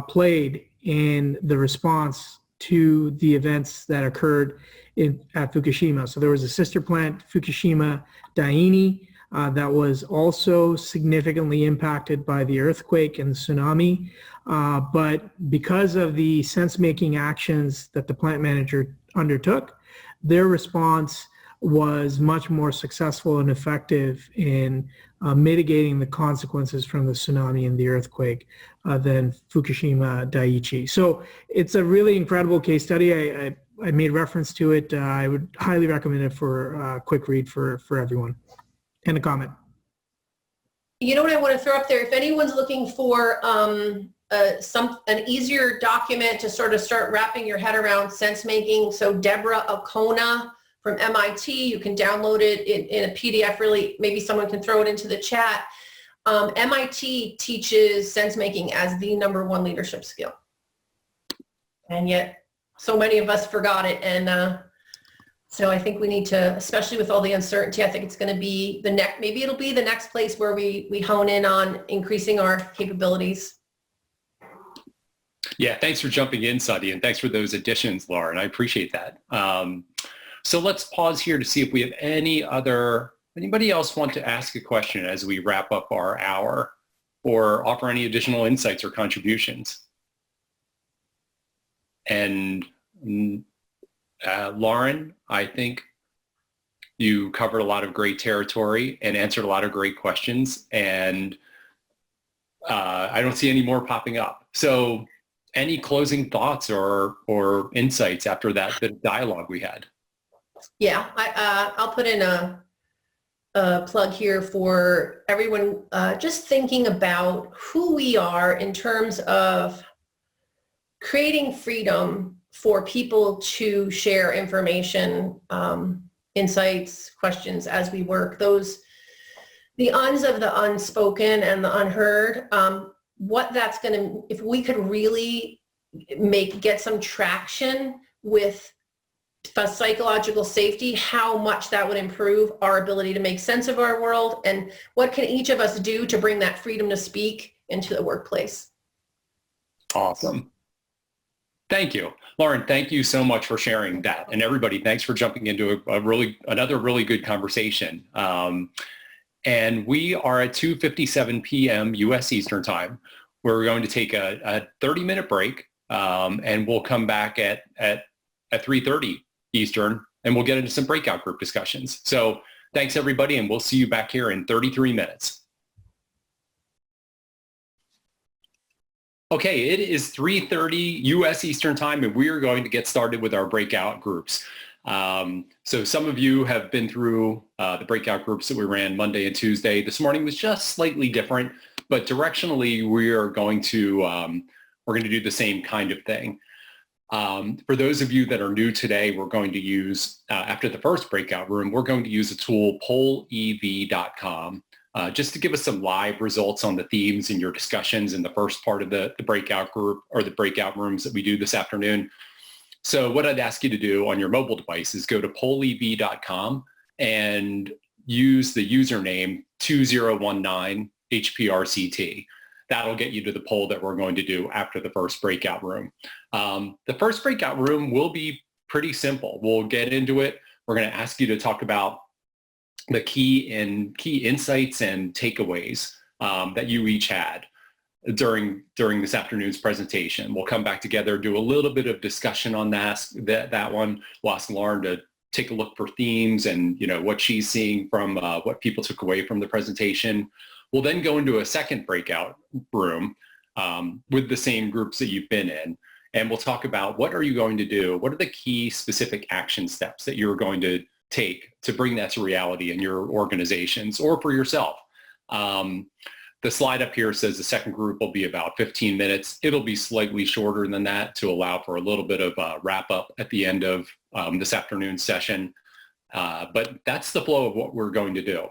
played in the response to the events that occurred at Fukushima. So there was a sister plant, Fukushima Daini, that was also significantly impacted by the earthquake and tsunami. But because of the sense-making actions that the plant manager undertook, their response was much more successful and effective in mitigating the consequences from the tsunami and the earthquake than Fukushima Daiichi. So it's a really incredible case study. I made reference to it. I would highly recommend it for a quick read for everyone. And a comment. You know what I want to throw up there? If anyone's looking for an easier document to sort of start wrapping your head around sense making, so Deborah Okona from MIT, you can download it in a PDF. Really, maybe someone can throw it into the chat. MIT teaches sense making as the #1 leadership skill, and yet so many of us forgot it. And so I think we need to, especially with all the uncertainty, I think it's going to be maybe it'll be the next place where we hone in on increasing our capabilities. Yeah, thanks for jumping in, Sadi, and thanks for those additions, Laurin. I appreciate that. So let's pause here to see if we have anybody else want to ask a question as we wrap up our hour or offer any additional insights or contributions. And Laurin, I think you covered a lot of great territory and answered a lot of great questions, and I don't see any more popping up. So any closing thoughts or insights after that bit of dialogue we had? Yeah, I'll put in a plug here for everyone just thinking about who we are in terms of creating freedom for people to share information, insights, questions as we work. The uns of the unspoken and the unheard, what that's going to, if we could really get some traction with psychological safety, how much that would improve our ability to make sense of our world, and what can each of us do to bring that freedom to speak into the workplace. Awesome. Thank you. Laurin, thank you so much for sharing that. And everybody, thanks for jumping into another really good conversation. And we are at 2:57 p.m. U.S. Eastern Time. We're going to take a 30-minute break, and we'll come back at 3:30 Eastern, and we'll get into some breakout group discussions. So thanks, everybody, and we'll see you back here in 33 minutes. Okay, it is 3:30 U.S. Eastern Time, and we are going to get started with our breakout groups. So some of you have been through the breakout groups that we ran Monday and Tuesday. This morning was just slightly different, but directionally we're going to do the same kind of thing. For those of you that are new today, we're going to use, after the first breakout room, we're going to use a tool, pollev.com, just to give us some live results on the themes in your discussions in the first part of the breakout group or the breakout rooms that we do this afternoon. So what I'd ask you to do on your mobile device is go to pollev.com and use the username 2019HPRCT. That'll get you to the poll that we're going to do after the first breakout room. The first breakout room will be pretty simple. We'll get into it. We're going to ask you to talk about the key insights and takeaways that you each had during this afternoon's presentation. We'll come back together, do a little bit of discussion on that one. We'll ask Laurin to take a look for themes and what she's seeing from what people took away from the presentation. We'll then go into a second breakout room with the same groups that you've been in, and we'll talk about what are you going to do, what are the key specific action steps that you're going to take to bring that to reality in your organizations or for yourself. The slide up here says the second group will be about 15 minutes. It'll be slightly shorter than that to allow for a little bit of a wrap up at the end of this afternoon's session. But that's the flow of what we're going to do.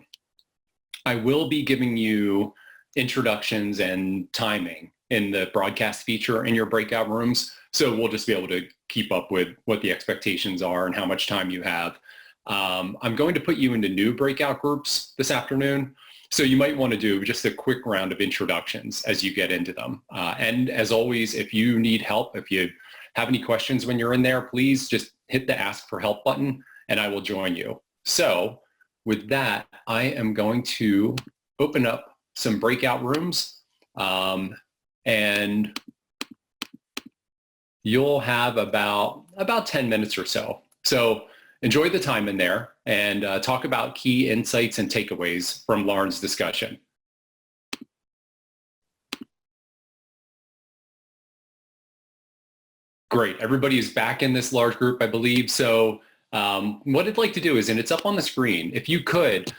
I will be giving you introductions and timing in the broadcast feature in your breakout rooms. So we'll just be able to keep up with what the expectations are and how much time you have. I'm going to put you into new breakout groups this afternoon. So you might want to do just a quick round of introductions as you get into them. And as always, if you need help, if you have any questions when you're in there, please just hit the Ask for Help button and I will join you. So with that, I am going to open up some breakout rooms, and you'll have about 10 minutes or so. So enjoy the time in there and talk about key insights and takeaways from Laurin's discussion. Great, everybody is back in this large group, I believe. So what I'd like to do is, and it's up on the screen, if you could,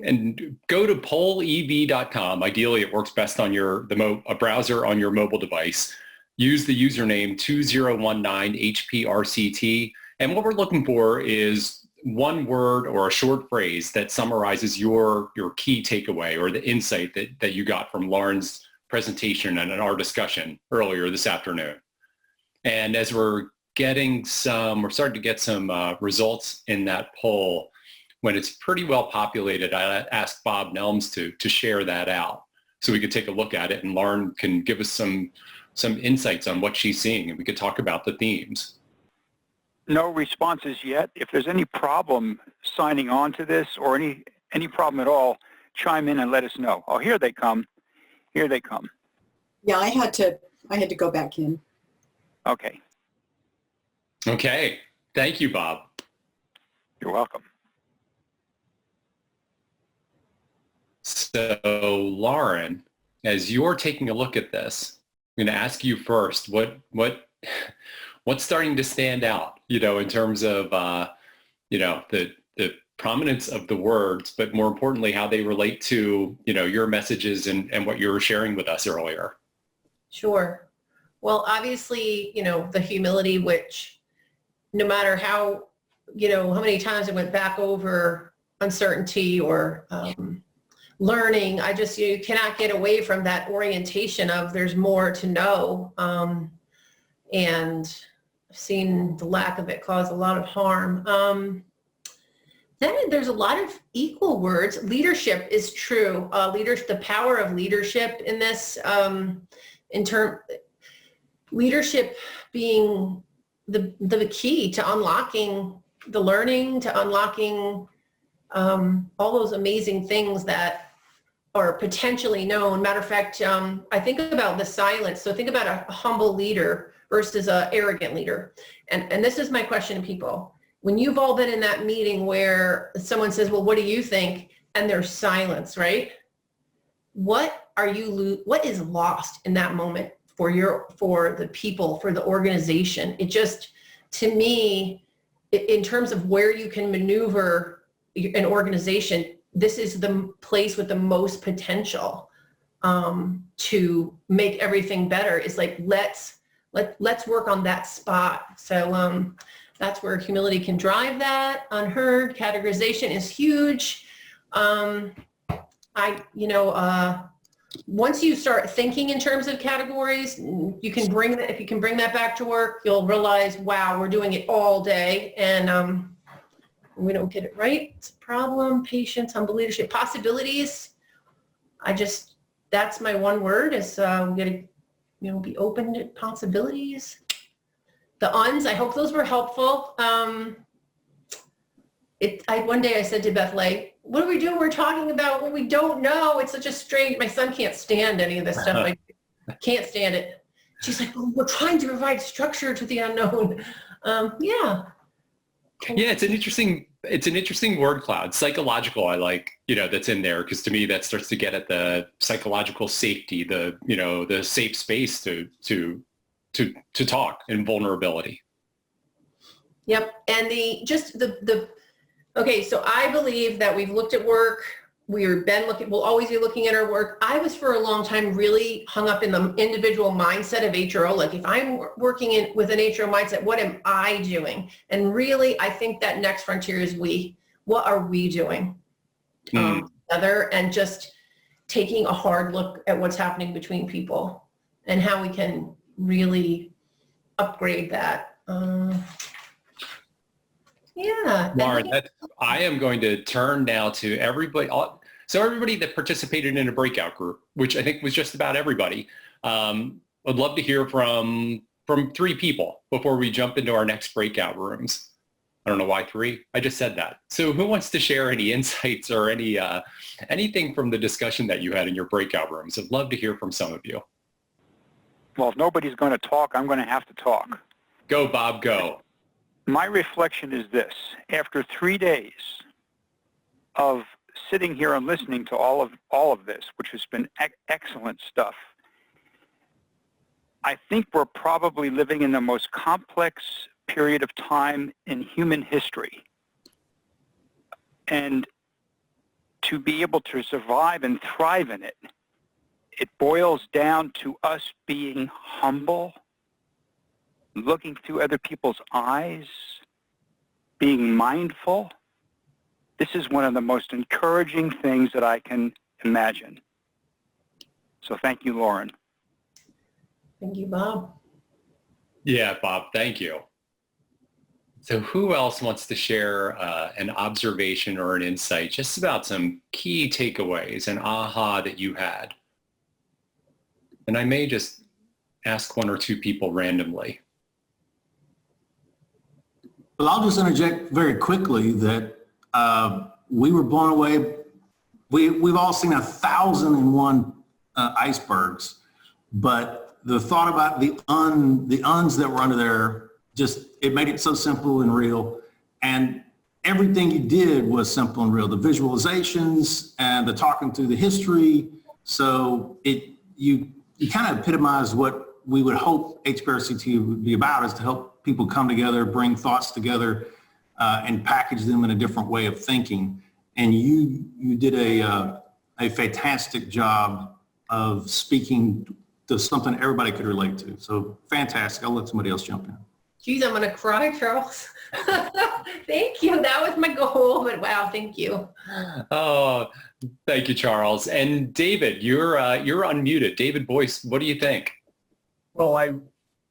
and go to pollev.com. Ideally, it works best on a browser on your mobile device. Use the username 2019HPRCT. And what we're looking for is one word or a short phrase that summarizes your key takeaway or the insight that you got from Laurin's presentation and in our discussion earlier this afternoon. And as we're starting to get some results in that poll, when it's pretty well populated, I asked Bob Nelms to share that out so we could take a look at it, and Laurin can give us some insights on what she's seeing, and we could talk about the themes. No responses yet. If there's any problem signing on to this or any problem at all, chime in and let us know. Oh, here they come. Here they come. Yeah, I had to go back in. Okay. Okay. Thank you, Bob. You're welcome. So, Laurin, as you're taking a look at this, I'm going to ask you first, what's starting to stand out, in terms of, the prominence of the words, but more importantly, how they relate to, your messages and what you were sharing with us earlier? Sure. Well, obviously, the humility, which no matter how many times I went back over uncertainty or learning, you cannot get away from that orientation of there's more to know. And I've seen the lack of it cause a lot of harm. Then there's a lot of equal words. Leadership is true. The power of leadership in this, leadership being the key to unlocking the learning, to unlocking all those amazing things that are potentially known. Matter of fact, I think about the silence. So think about a humble leader versus an arrogant leader. And this is my question to people. When you've all been in that meeting where someone says, well, what do you think? And there's silence, right? What is lost in that moment for the people, for the organization? It just, to me, in terms of where you can maneuver an organization, this is the place with the most potential to make everything better. Is like, let's work on that spot. So that's where humility can drive that. Unheard categorization is huge. Once you start thinking in terms of categories, you can bring that. If you can bring that back to work, you'll realize, wow, we're doing it all day, and we don't get it right. It's a problem. Patience, humble leadership, possibilities. That's my one word. Is we gotta, be open to possibilities. The uns, I hope those were helpful. One day I said to Beth Lay, what are we doing? We're talking about what we don't know. It's such a strange, my son can't stand any of this stuff. I can't stand it. She's like, well, we're trying to provide structure to the unknown. Yeah, it's an interesting word cloud. Psychological, I like, that's in there, because to me that starts to get at the psychological safety, the safe space to talk and vulnerability. Yep. And okay, so I believe that we've looked at work. We'll always be looking at our work. I was for a long time really hung up in the individual mindset of HRO. Like, if I'm working with an HRO mindset, what am I doing? And really, I think that next frontier is what are we doing together, and just taking a hard look at what's happening between people and how we can really upgrade that. Yeah. Laurin, I am going to turn now to everybody. So everybody that participated in a breakout group, which I think was just about everybody, I'd love to hear from 3 people before we jump into our next breakout rooms. I don't know why 3. I just said that. So who wants to share any insights or anything from the discussion that you had in your breakout rooms? I'd love to hear from some of you. Well, if nobody's going to talk, I'm going to have to talk. Go, Bob, go. My reflection is this. After 3 days of sitting here and listening to all of this, which has been excellent stuff, I think we're probably living in the most complex period of time in human history. And to be able to survive and thrive in it, it boils down to us being humble, looking through other people's eyes, being mindful. This is one of the most encouraging things that I can imagine. So thank you, Laurin. Thank you, Bob. Yeah, Bob, thank you. So who else wants to share an observation or an insight just about some key takeaways and aha that you had? And I may just ask 1 or 2 people randomly. Well, I'll just interject very quickly that we were blown away. We've all seen 1,001 icebergs, but the thought about the uns that were under there, just, it made it so simple and real. And everything you did was simple and real. The visualizations and the talking through the history. So you kind of epitomized what we would hope HBRCT would be about, is to help people come together, bring thoughts together, and package them in a different way of thinking. And you did a fantastic job of speaking to something everybody could relate to. So fantastic. I'll let somebody else jump in. Geez, I'm gonna cry, Charles. Thank you. That was my goal, but wow, thank you. Oh, thank you, Charles. And David, you're unmuted. David Boyce, what do you think? Well, I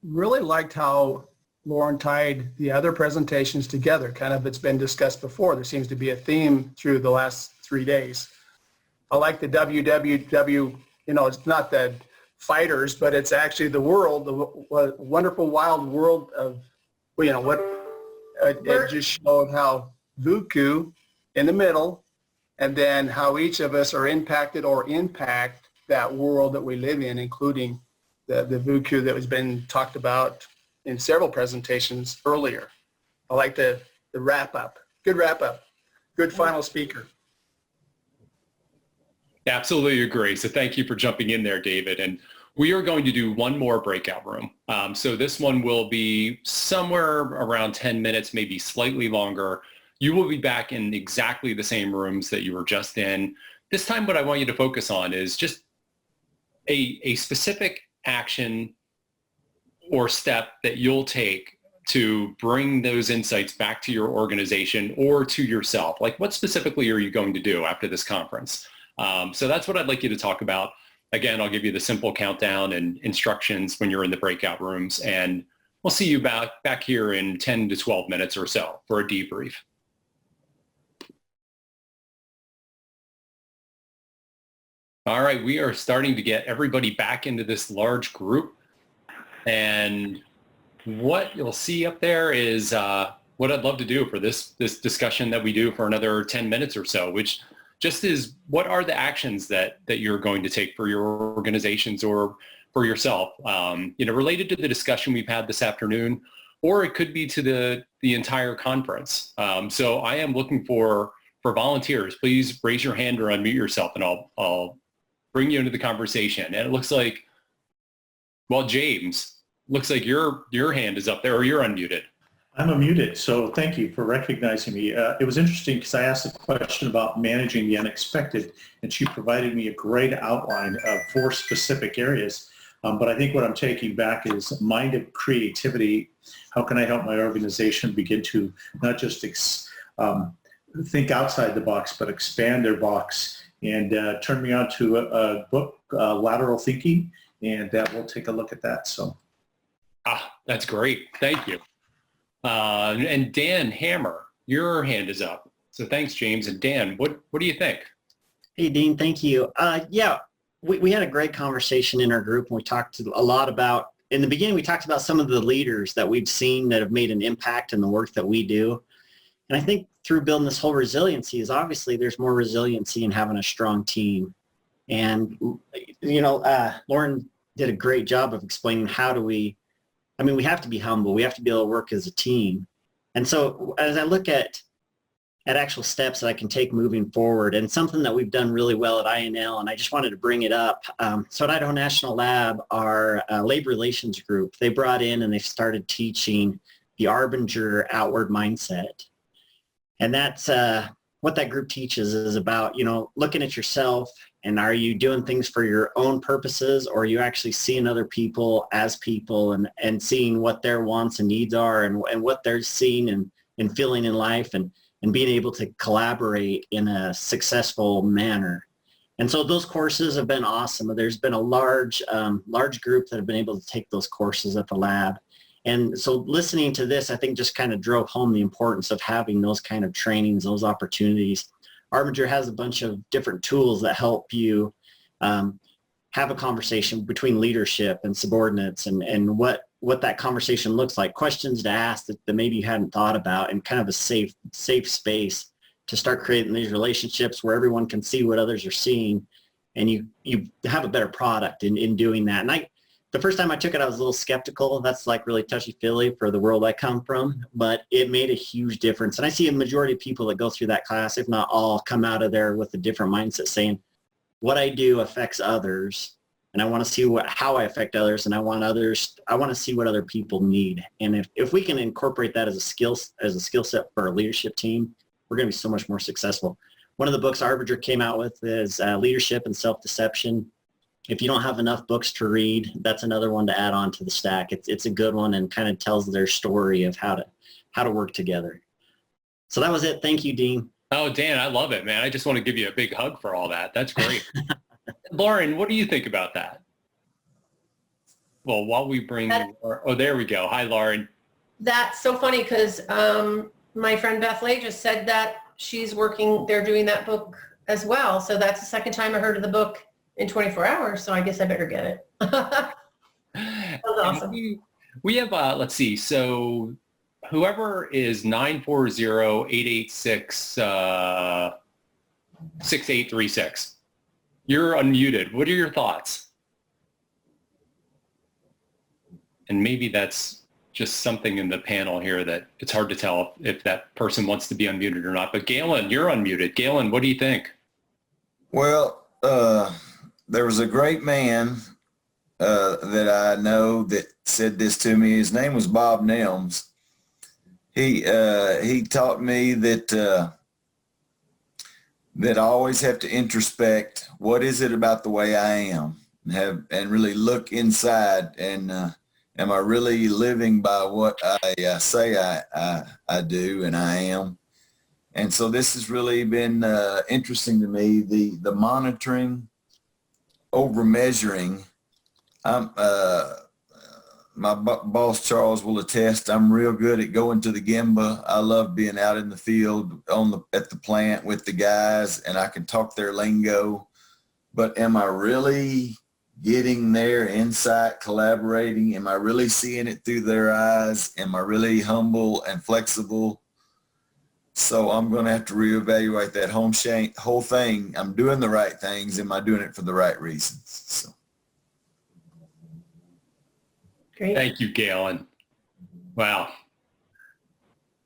really liked how Laurin tied the other presentations together. Kind of, it's been discussed before. There seems to be a theme through the last 3 days. I like the WWW, it's not the fighters, but it's actually the world, the wonderful wild world of, it just showed how Vuku in the middle, and then how each of us are impacted or impact that world that we live in, including the Vuku that has been talked about in several presentations earlier. I like the wrap up. Good wrap up. Good final speaker. Absolutely agree. So thank you for jumping in there, David. And we are going to do one more breakout room. So this one will be somewhere around 10 minutes, maybe slightly longer. You will be back in exactly the same rooms that you were just in. This time, what I want you to focus on is just a specific action or step that you'll take to bring those insights back to your organization or to yourself. Like, what specifically are you going to do after this conference? So that's what I'd like you to talk about. Again, I'll give you the simple countdown and instructions when you're in the breakout rooms, and we'll see you back here in 10 to 12 minutes or so for a debrief. All right, we are starting to get everybody back into this large group, and what you'll see up there is what I'd love to do for this discussion that we do for another 10 minutes or so, which just is, what are the actions that you're going to take for your organizations or for yourself, related to the discussion we've had this afternoon, or it could be to the entire conference. So I am looking for volunteers. Please raise your hand or unmute yourself, and I'll bring you into the conversation. And it looks like, well, James, looks like your hand is up there, or you're unmuted. I'm unmuted, so thank you for recognizing me. It was interesting because I asked a question about managing the unexpected, and she provided me a great outline of 4 specific areas. But I think what I'm taking back is mind of creativity. How can I help my organization begin to not just think outside the box, but expand their box, and turn me on to a book, Lateral Thinking, and we'll take a look at that. So, that's great. Thank you. And Dan Hammer, your hand is up. So thanks, James. And Dan, what do you think? Hey, Dean, thank you. We had a great conversation in our group, and we talked a lot about, in the beginning, we talked about some of the leaders that we've seen that have made an impact in the work that we do. And I think through building this whole resiliency is obviously there's more resiliency in having a strong team. And, Laurin did a great job of explaining we have to be humble. We have to be able to work as a team. And so as I look at actual steps that I can take moving forward, and something that we've done really well at INL, and I just wanted to bring it up. So at Idaho National Lab, our labor relations group, they brought in and they started teaching the Arbinger outward mindset. And that's what that group teaches is about, looking at yourself and are you doing things for your own purposes, or are you actually seeing other people as people and seeing what their wants and needs are and what they're seeing and feeling in life and being able to collaborate in a successful manner. And so those courses have been awesome. There's been a large group that have been able to take those courses at the lab. And so listening to this, I think just kind of drove home the importance of having those kind of trainings, those opportunities. Arbinger has a bunch of different tools that help you have a conversation between leadership and subordinates and what that conversation looks like, questions to ask that maybe you hadn't thought about, and kind of a safe space to start creating these relationships where everyone can see what others are seeing, and you have a better product in doing that. And the first time I took it, I was a little skeptical. That's like really touchy-feely for the world I come from, but it made a huge difference. And I see a majority of people that go through that class, if not all, come out of there with a different mindset saying, what I do affects others, and I want to see how I affect others, and I want to see what other people need. And if we can incorporate that as a skill set for our leadership team, we're going to be so much more successful. One of the books Arbinger came out with is Leadership and Self-Deception. If you don't have enough books to read, that's another one to add on to the stack. It's a good one and kind of tells their story of how to work together. So that was it. Thank you, Dean. Oh, Dan, I love it, man. I just want to give you a big hug for all that. That's great. Laurin, what do you think about that? Well, while we bring, there we go. Hi, Laurin. That's so funny because my friend Beth Lay just said that they're doing that book as well. So that's the second time I heard of the book in 24 hours. So I guess I better get it. That was awesome. We have, let's see. So whoever is 940-886-6836, you're unmuted. What are your thoughts? And maybe that's just something in the panel here that it's hard to tell if that person wants to be unmuted or not. But Galen, you're unmuted. Galen, what do you think? Well, there was a great man that I know that said this to me. His name was Bob Nelms. He taught me that I always have to introspect. What is it about the way I am, and really look inside and am I really living by what I say I do and I am? And so this has really been interesting to me. The monitoring, over measuring. My boss Charles will attest. I'm real good at going to the Gemba. I love being out in the field at the plant with the guys, and I can talk their lingo. But am I really getting their insight, collaborating? Am I really seeing it through their eyes? Am I really humble and flexible? So I'm going to have to reevaluate that whole thing. I'm doing the right things. Am I doing it for the right reasons? So. Great. Thank you, Galen. Wow.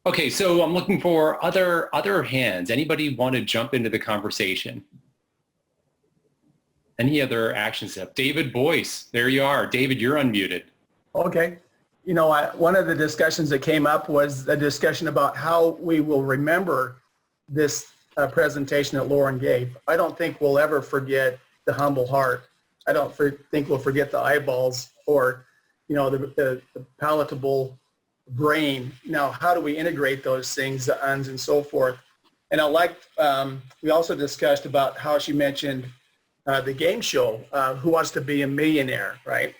Okay, so I'm looking for other hands. Anybody want to jump into the conversation? Any other action step? David Boyce, there you are. David, you're unmuted. Okay. One of the discussions that came up was a discussion about how we will remember this presentation that Laurin gave. I don't think we'll ever forget the humble heart. I don't think we'll forget the eyeballs or, the palatable brain. Now, how do we integrate those things, the uns and so forth? And I liked, we also discussed about how she mentioned the game show, Who Wants to Be a Millionaire, right?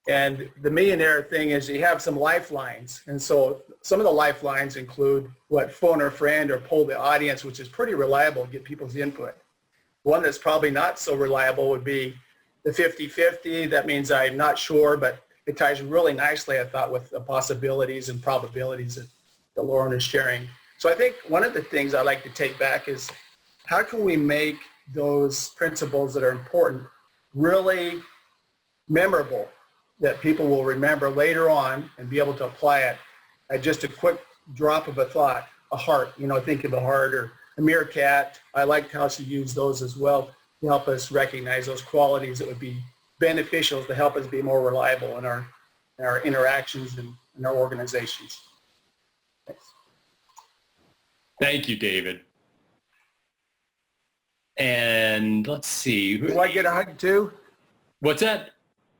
And the millionaire thing is you have some lifelines. And so some of the lifelines include phone a friend or poll the audience, which is pretty reliable to get people's input. One that's probably not so reliable would be the 50-50. That means I'm not sure, but it ties really nicely, I thought, with the possibilities and probabilities that Laurin is sharing. So I think one of the things I like to take back is how can we make those principles that are important really memorable, that people will remember later on and be able to apply it at just a quick drop of a thought, a heart, think of the heart, or a meerkat. I liked how she used those as well to help us recognize those qualities that would be beneficial to help us be more reliable in our interactions and in our organizations. Thanks. Thank you, David. And let's see. Do I get a hug too? What's that?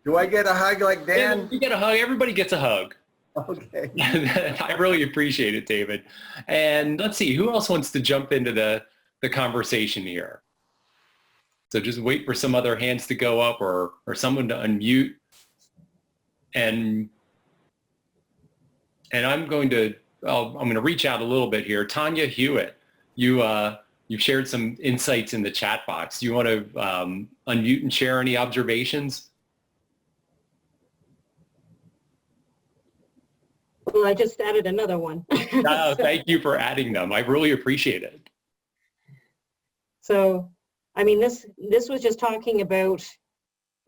Do I get a hug like Dan? Yeah, you get a hug. Everybody gets a hug. Okay. I really appreciate it, David. And let's see, who else wants to jump into the conversation here? So just wait for some other hands to go up or someone to unmute. And I'm going to reach out a little bit here. Tanya Hewitt, you've shared some insights in the chat box. Do you want to unmute and share any observations? Well, I just added another one. Thank you for adding them. I really appreciate it. So, I mean, this was just talking about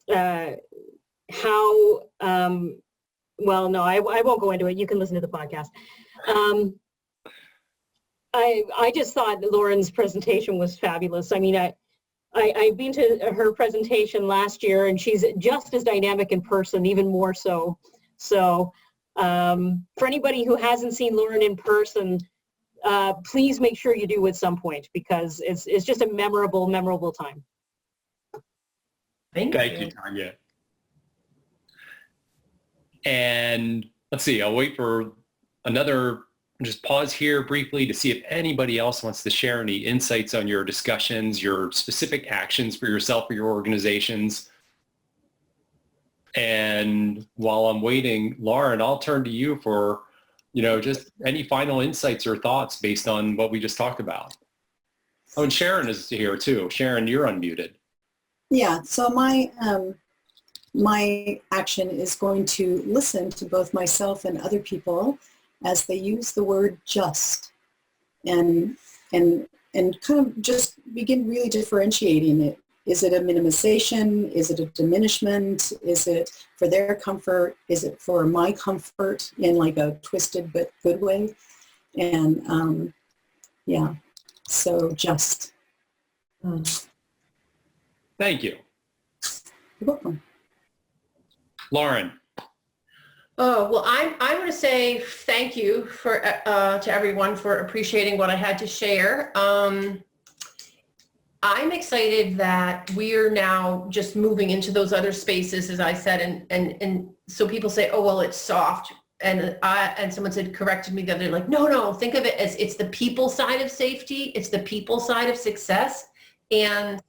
how, well, no, I won't go into it. You can listen to the podcast. I just thought Laurin's presentation was fabulous. I mean, I've been to her presentation last year, and she's just as dynamic in person, even more so. So for anybody who hasn't seen Laurin in person, please make sure you do at some point, because it's just a memorable time. Thank you, Tanya. And let's see, I'll wait for just pause here briefly to see if anybody else wants to share any insights on your discussions, your specific actions for yourself or your organizations. And while I'm waiting, Laurin, I'll turn to you for, just any final insights or thoughts based on what we just talked about. Oh, and Sharon is here too. Sharon, you're unmuted. Yeah, so my action is going to listen to both myself and other people as they use the word just, and kind of just begin really differentiating it. Is it a minimization? Is it a diminishment? Is it for their comfort? Is it for my comfort in like a twisted but good way? And yeah, so just. Thank you. You're welcome. Laurin. Oh, well, I'm going to say thank you to everyone for appreciating what I had to share. I'm excited that we are now just moving into those other spaces, as I said, and so people say, oh, well, it's soft. And someone corrected me the other day, like, no, think of it as it's the people side of safety. It's the people side of success. And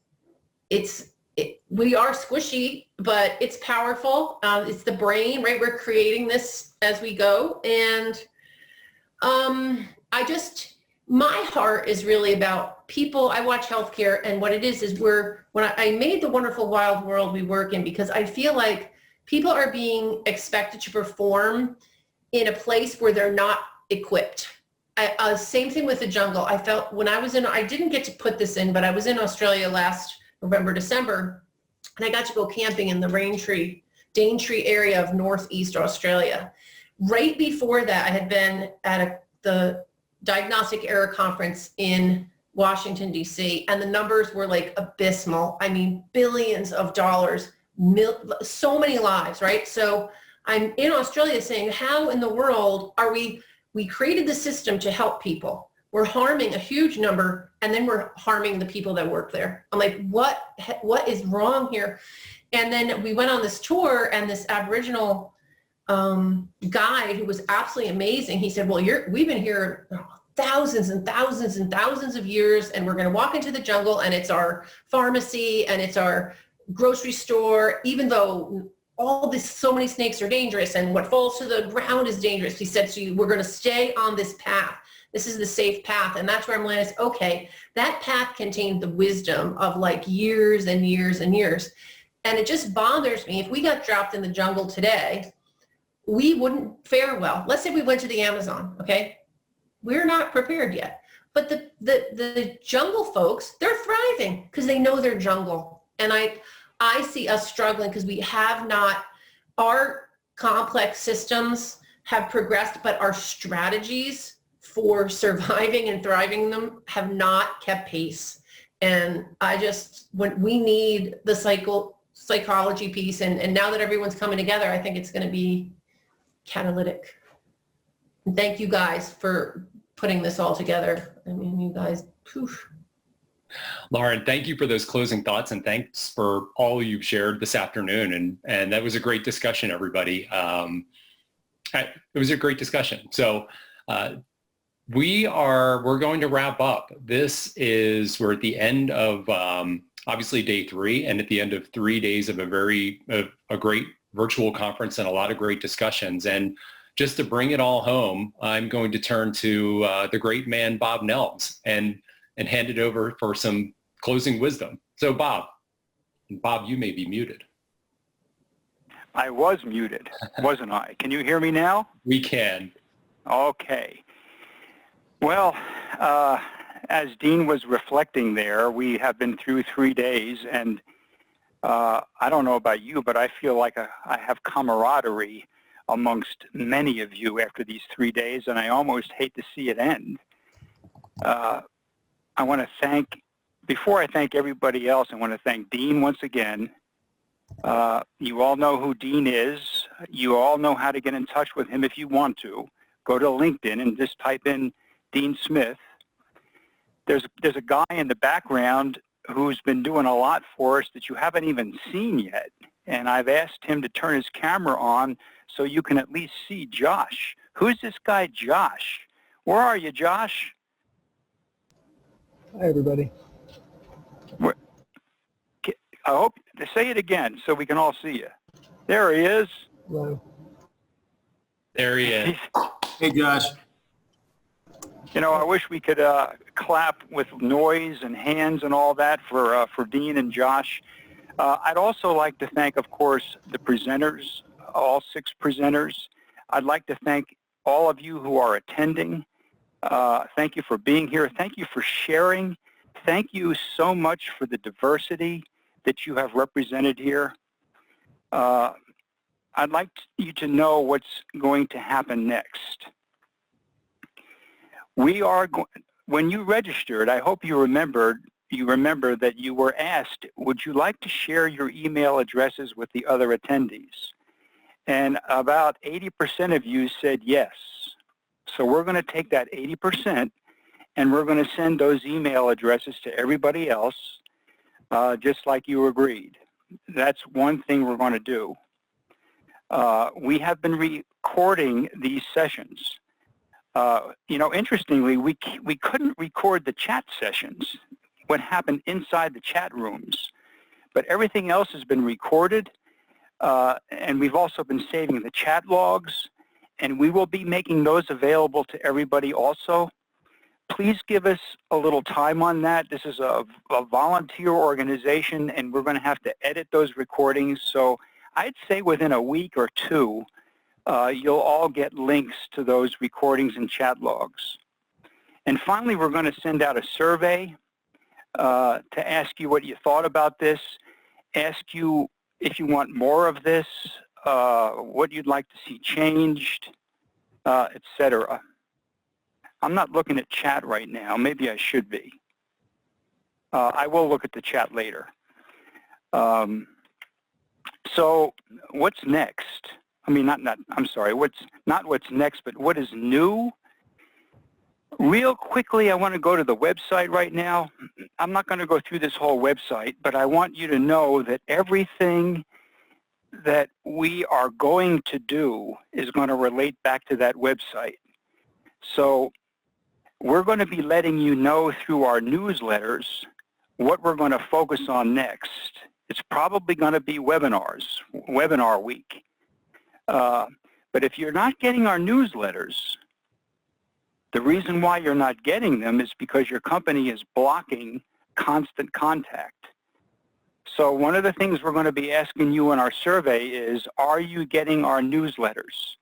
we are squishy, but it's powerful. It's the brain, right? We're creating this as we go. And my heart is really about people. I watch healthcare, and what it is when I made the wonderful wild world we work in, because I feel like people are being expected to perform in a place where they're not equipped. Same thing with the jungle. I felt when I didn't get to put this in, but I was in Australia last November, December, and I got to go camping in the Daintree area of Northeast Australia. Right before that, I had been at the Diagnostic Error Conference in Washington, D.C., and the numbers were like abysmal. I mean, billions of dollars, so many lives, right? So I'm in Australia saying, how in the world are we created the system to help people. We're harming a huge number, and then we're harming the people that work there. I'm like, what is wrong here? And then we went on this tour, and this Aboriginal guide who was absolutely amazing, he said, well, we've been here thousands and thousands and thousands of years, and we're going to walk into the jungle, and it's our pharmacy, and it's our grocery store, even though so many snakes are dangerous, and what falls to the ground is dangerous. He said, so we're going to stay on this path. This is the safe path. And that's where I'm like, okay, that path contained the wisdom of like years and years and years. And it just bothers me. If we got dropped in the jungle today, we wouldn't fare well. Let's say we went to the Amazon, okay? We're not prepared yet. But the jungle folks, they're thriving because they know their jungle. And I see us struggling because we have not, our complex systems have progressed, but our strategies for surviving and thriving them have not kept pace. And when we need the psychology piece, and now that everyone's coming together, I think it's going to be catalytic. And thank you guys for putting this all together. I mean, you guys, poof. Laurin, thank you for those closing thoughts, and thanks for all you've shared this afternoon. And that was a great discussion, everybody. It was a great discussion. So we're going to wrap up. We're at the end of obviously day 3, and at the end of 3 days of a great virtual conference and a lot of great discussions. And just to bring it all home, I'm going to turn to the great man, Bob Nelms, and hand it over for some closing wisdom. So Bob, you may be muted. I was muted, wasn't I? Can you hear me now? We can. Okay. Well, as Dean was reflecting there, we have been through 3 days, and I don't know about you, but I feel like I have camaraderie amongst many of you after these 3 days, and I almost hate to see it end. I want to before I thank everybody else, I want to thank Dean once again. You all know who Dean is. You all know how to get in touch with him if you want to. Go to LinkedIn and just type in Dean Smith. There's a guy in the background who's been doing a lot for us that you haven't even seen yet. And I've asked him to turn his camera on so you can at least see Josh. Who's this guy, Josh? Where are you, Josh? Hi, everybody. I hope to say it again so we can all see you. There he is. Hello. There he is. Hey, Josh. You know, I wish we could clap with noise and hands and all that for Dean and Josh. I'd also like to thank, of course, the presenters, all 6 presenters. I'd like to thank all of you who are attending. Thank you for being here. Thank you for sharing. Thank you so much for the diversity that you have represented here. I'd like you to know what's going to happen next. When you registered, I hope you remember that you were asked, would you like to share your email addresses with the other attendees? And about 80% of you said yes. So we're going to take that 80% and we're going to send those email addresses to everybody else, just like you agreed. That's one thing we're going to do. We have been recording these sessions. You know, interestingly, we couldn't record the chat sessions, what happened inside the chat rooms, but everything else has been recorded, and we've also been saving the chat logs, and we will be making those available to everybody also. Please give us a little time on that. This is a volunteer organization, and we're going to have to edit those recordings, so I'd say within a week or 2, you'll all get links to those recordings and chat logs. And finally, we're going to send out a survey to ask you what you thought about this, ask you if you want more of this, what you'd like to see changed, etc. I'm not looking at chat right now. Maybe I should be. I will look at the chat later. So what's next? I mean, I'm sorry, not what's next, but what is new? Real quickly, I want to go to the website right now. I'm not going to go through this whole website, but I want you to know that everything that we are going to do is going to relate back to that website. So we're going to be letting you know through our newsletters what we're going to focus on next. It's probably going to be webinars, webinar week. But if you're not getting our newsletters, the reason why you're not getting them is because your company is blocking constant contact. So one of the things we're going to be asking you in our survey is, are you getting our newsletters?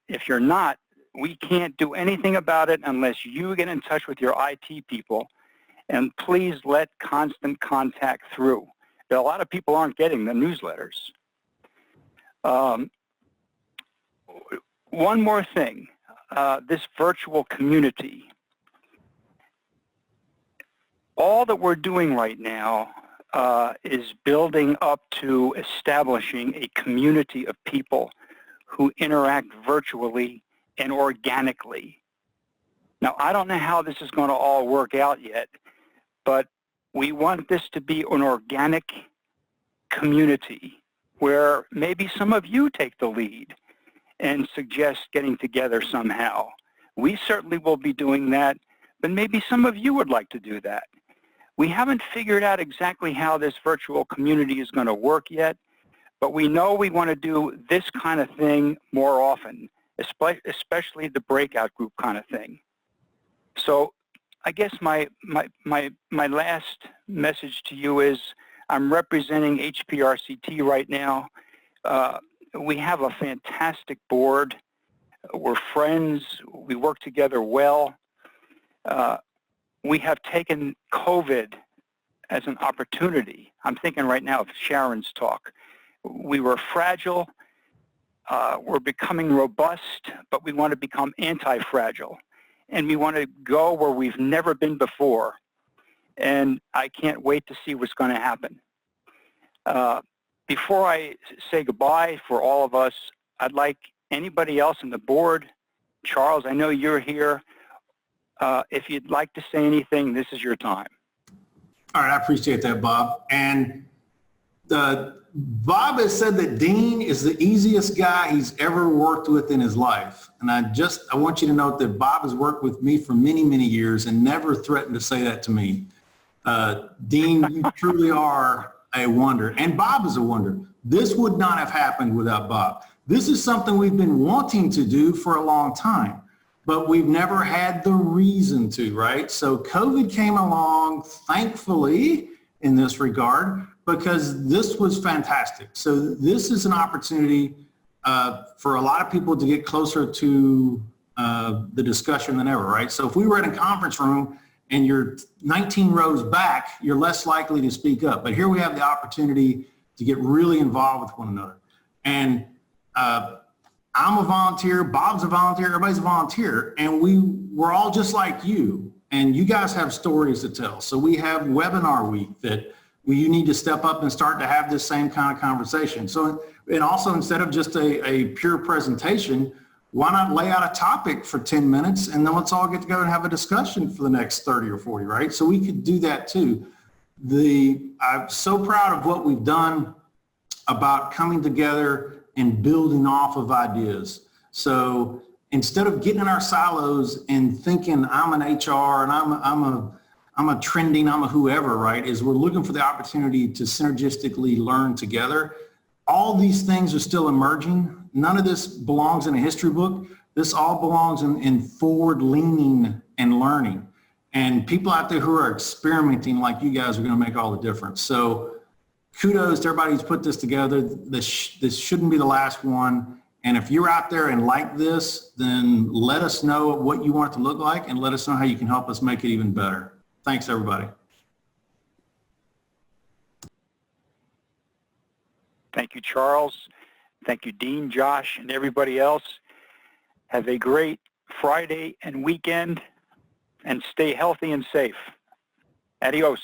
If you're not, we can't do anything about it unless you get in touch with your IT people, and please let constant contact through. A lot of people aren't getting the newsletters. One more thing, this virtual community. All that we're doing right now is building up to establishing a community of people who interact virtually and organically. Now, I don't know how this is going to all work out yet, but we want this to be an organic community where maybe some of you take the lead and suggest getting together somehow. We certainly will be doing that, but maybe some of you would like to do that. We haven't figured out exactly how this virtual community is going to work yet, but we know we want to do this kind of thing more often, especially the breakout group kind of thing. So I guess my last message to you is I'm representing HPRCT right now. We have a fantastic board. We're friends. We work together well. We have taken COVID as an opportunity. I'm thinking right now of Sharon's talk. We were fragile. We're becoming robust, but we want to become anti-fragile. And we want to go where we've never been before. And I can't wait to see what's going to happen. Before I say goodbye for all of us, I'd like anybody else on the board, Charles, I know you're here. If you'd like to say anything, this is your time. All right, I appreciate that, Bob. And Bob has said that Dean is the easiest guy he's ever worked with in his life. And I want you to note that Bob has worked with me for many, many years and never threatened to say that to me. Dean, you truly are a wonder. And Bob is a wonder. This would not have happened without Bob. This is something we've been wanting to do for a long time, but we've never had the reason to, right? So COVID came along, thankfully, in this regard, because this was fantastic. So this is an opportunity for a lot of people to get closer to the discussion than ever, right? So if we were in a conference room and you're 19 rows back, you're less likely to speak up. But here we have the opportunity to get really involved with one another. And I'm a volunteer, Bob's a volunteer, everybody's a volunteer, and we're all just like you. And you guys have stories to tell. So we have webinar week that you need to step up and start to have this same kind of conversation. So, and also instead of just a pure presentation, why not lay out a topic for 10 minutes and then let's all get to go and have a discussion for the next 30 or 40, right? So we could do that too. I'm so proud of what we've done about coming together and building off of ideas. So instead of getting in our silos and thinking I'm an HR and I'm a trending, I'm a whoever, right, is we're looking for the opportunity to synergistically learn together. All these things are still emerging. None of this belongs in a history book. This all belongs in forward leaning and learning. And people out there who are experimenting like you guys are going to make all the difference. So kudos to everybody who's put this together. This shouldn't be the last one. And if you're out there and like this, then let us know what you want it to look like and let us know how you can help us make it even better. Thanks, everybody. Thank you, Charles. Thank you, Dean, Josh, and everybody else. Have a great Friday and weekend, and stay healthy and safe. Adios.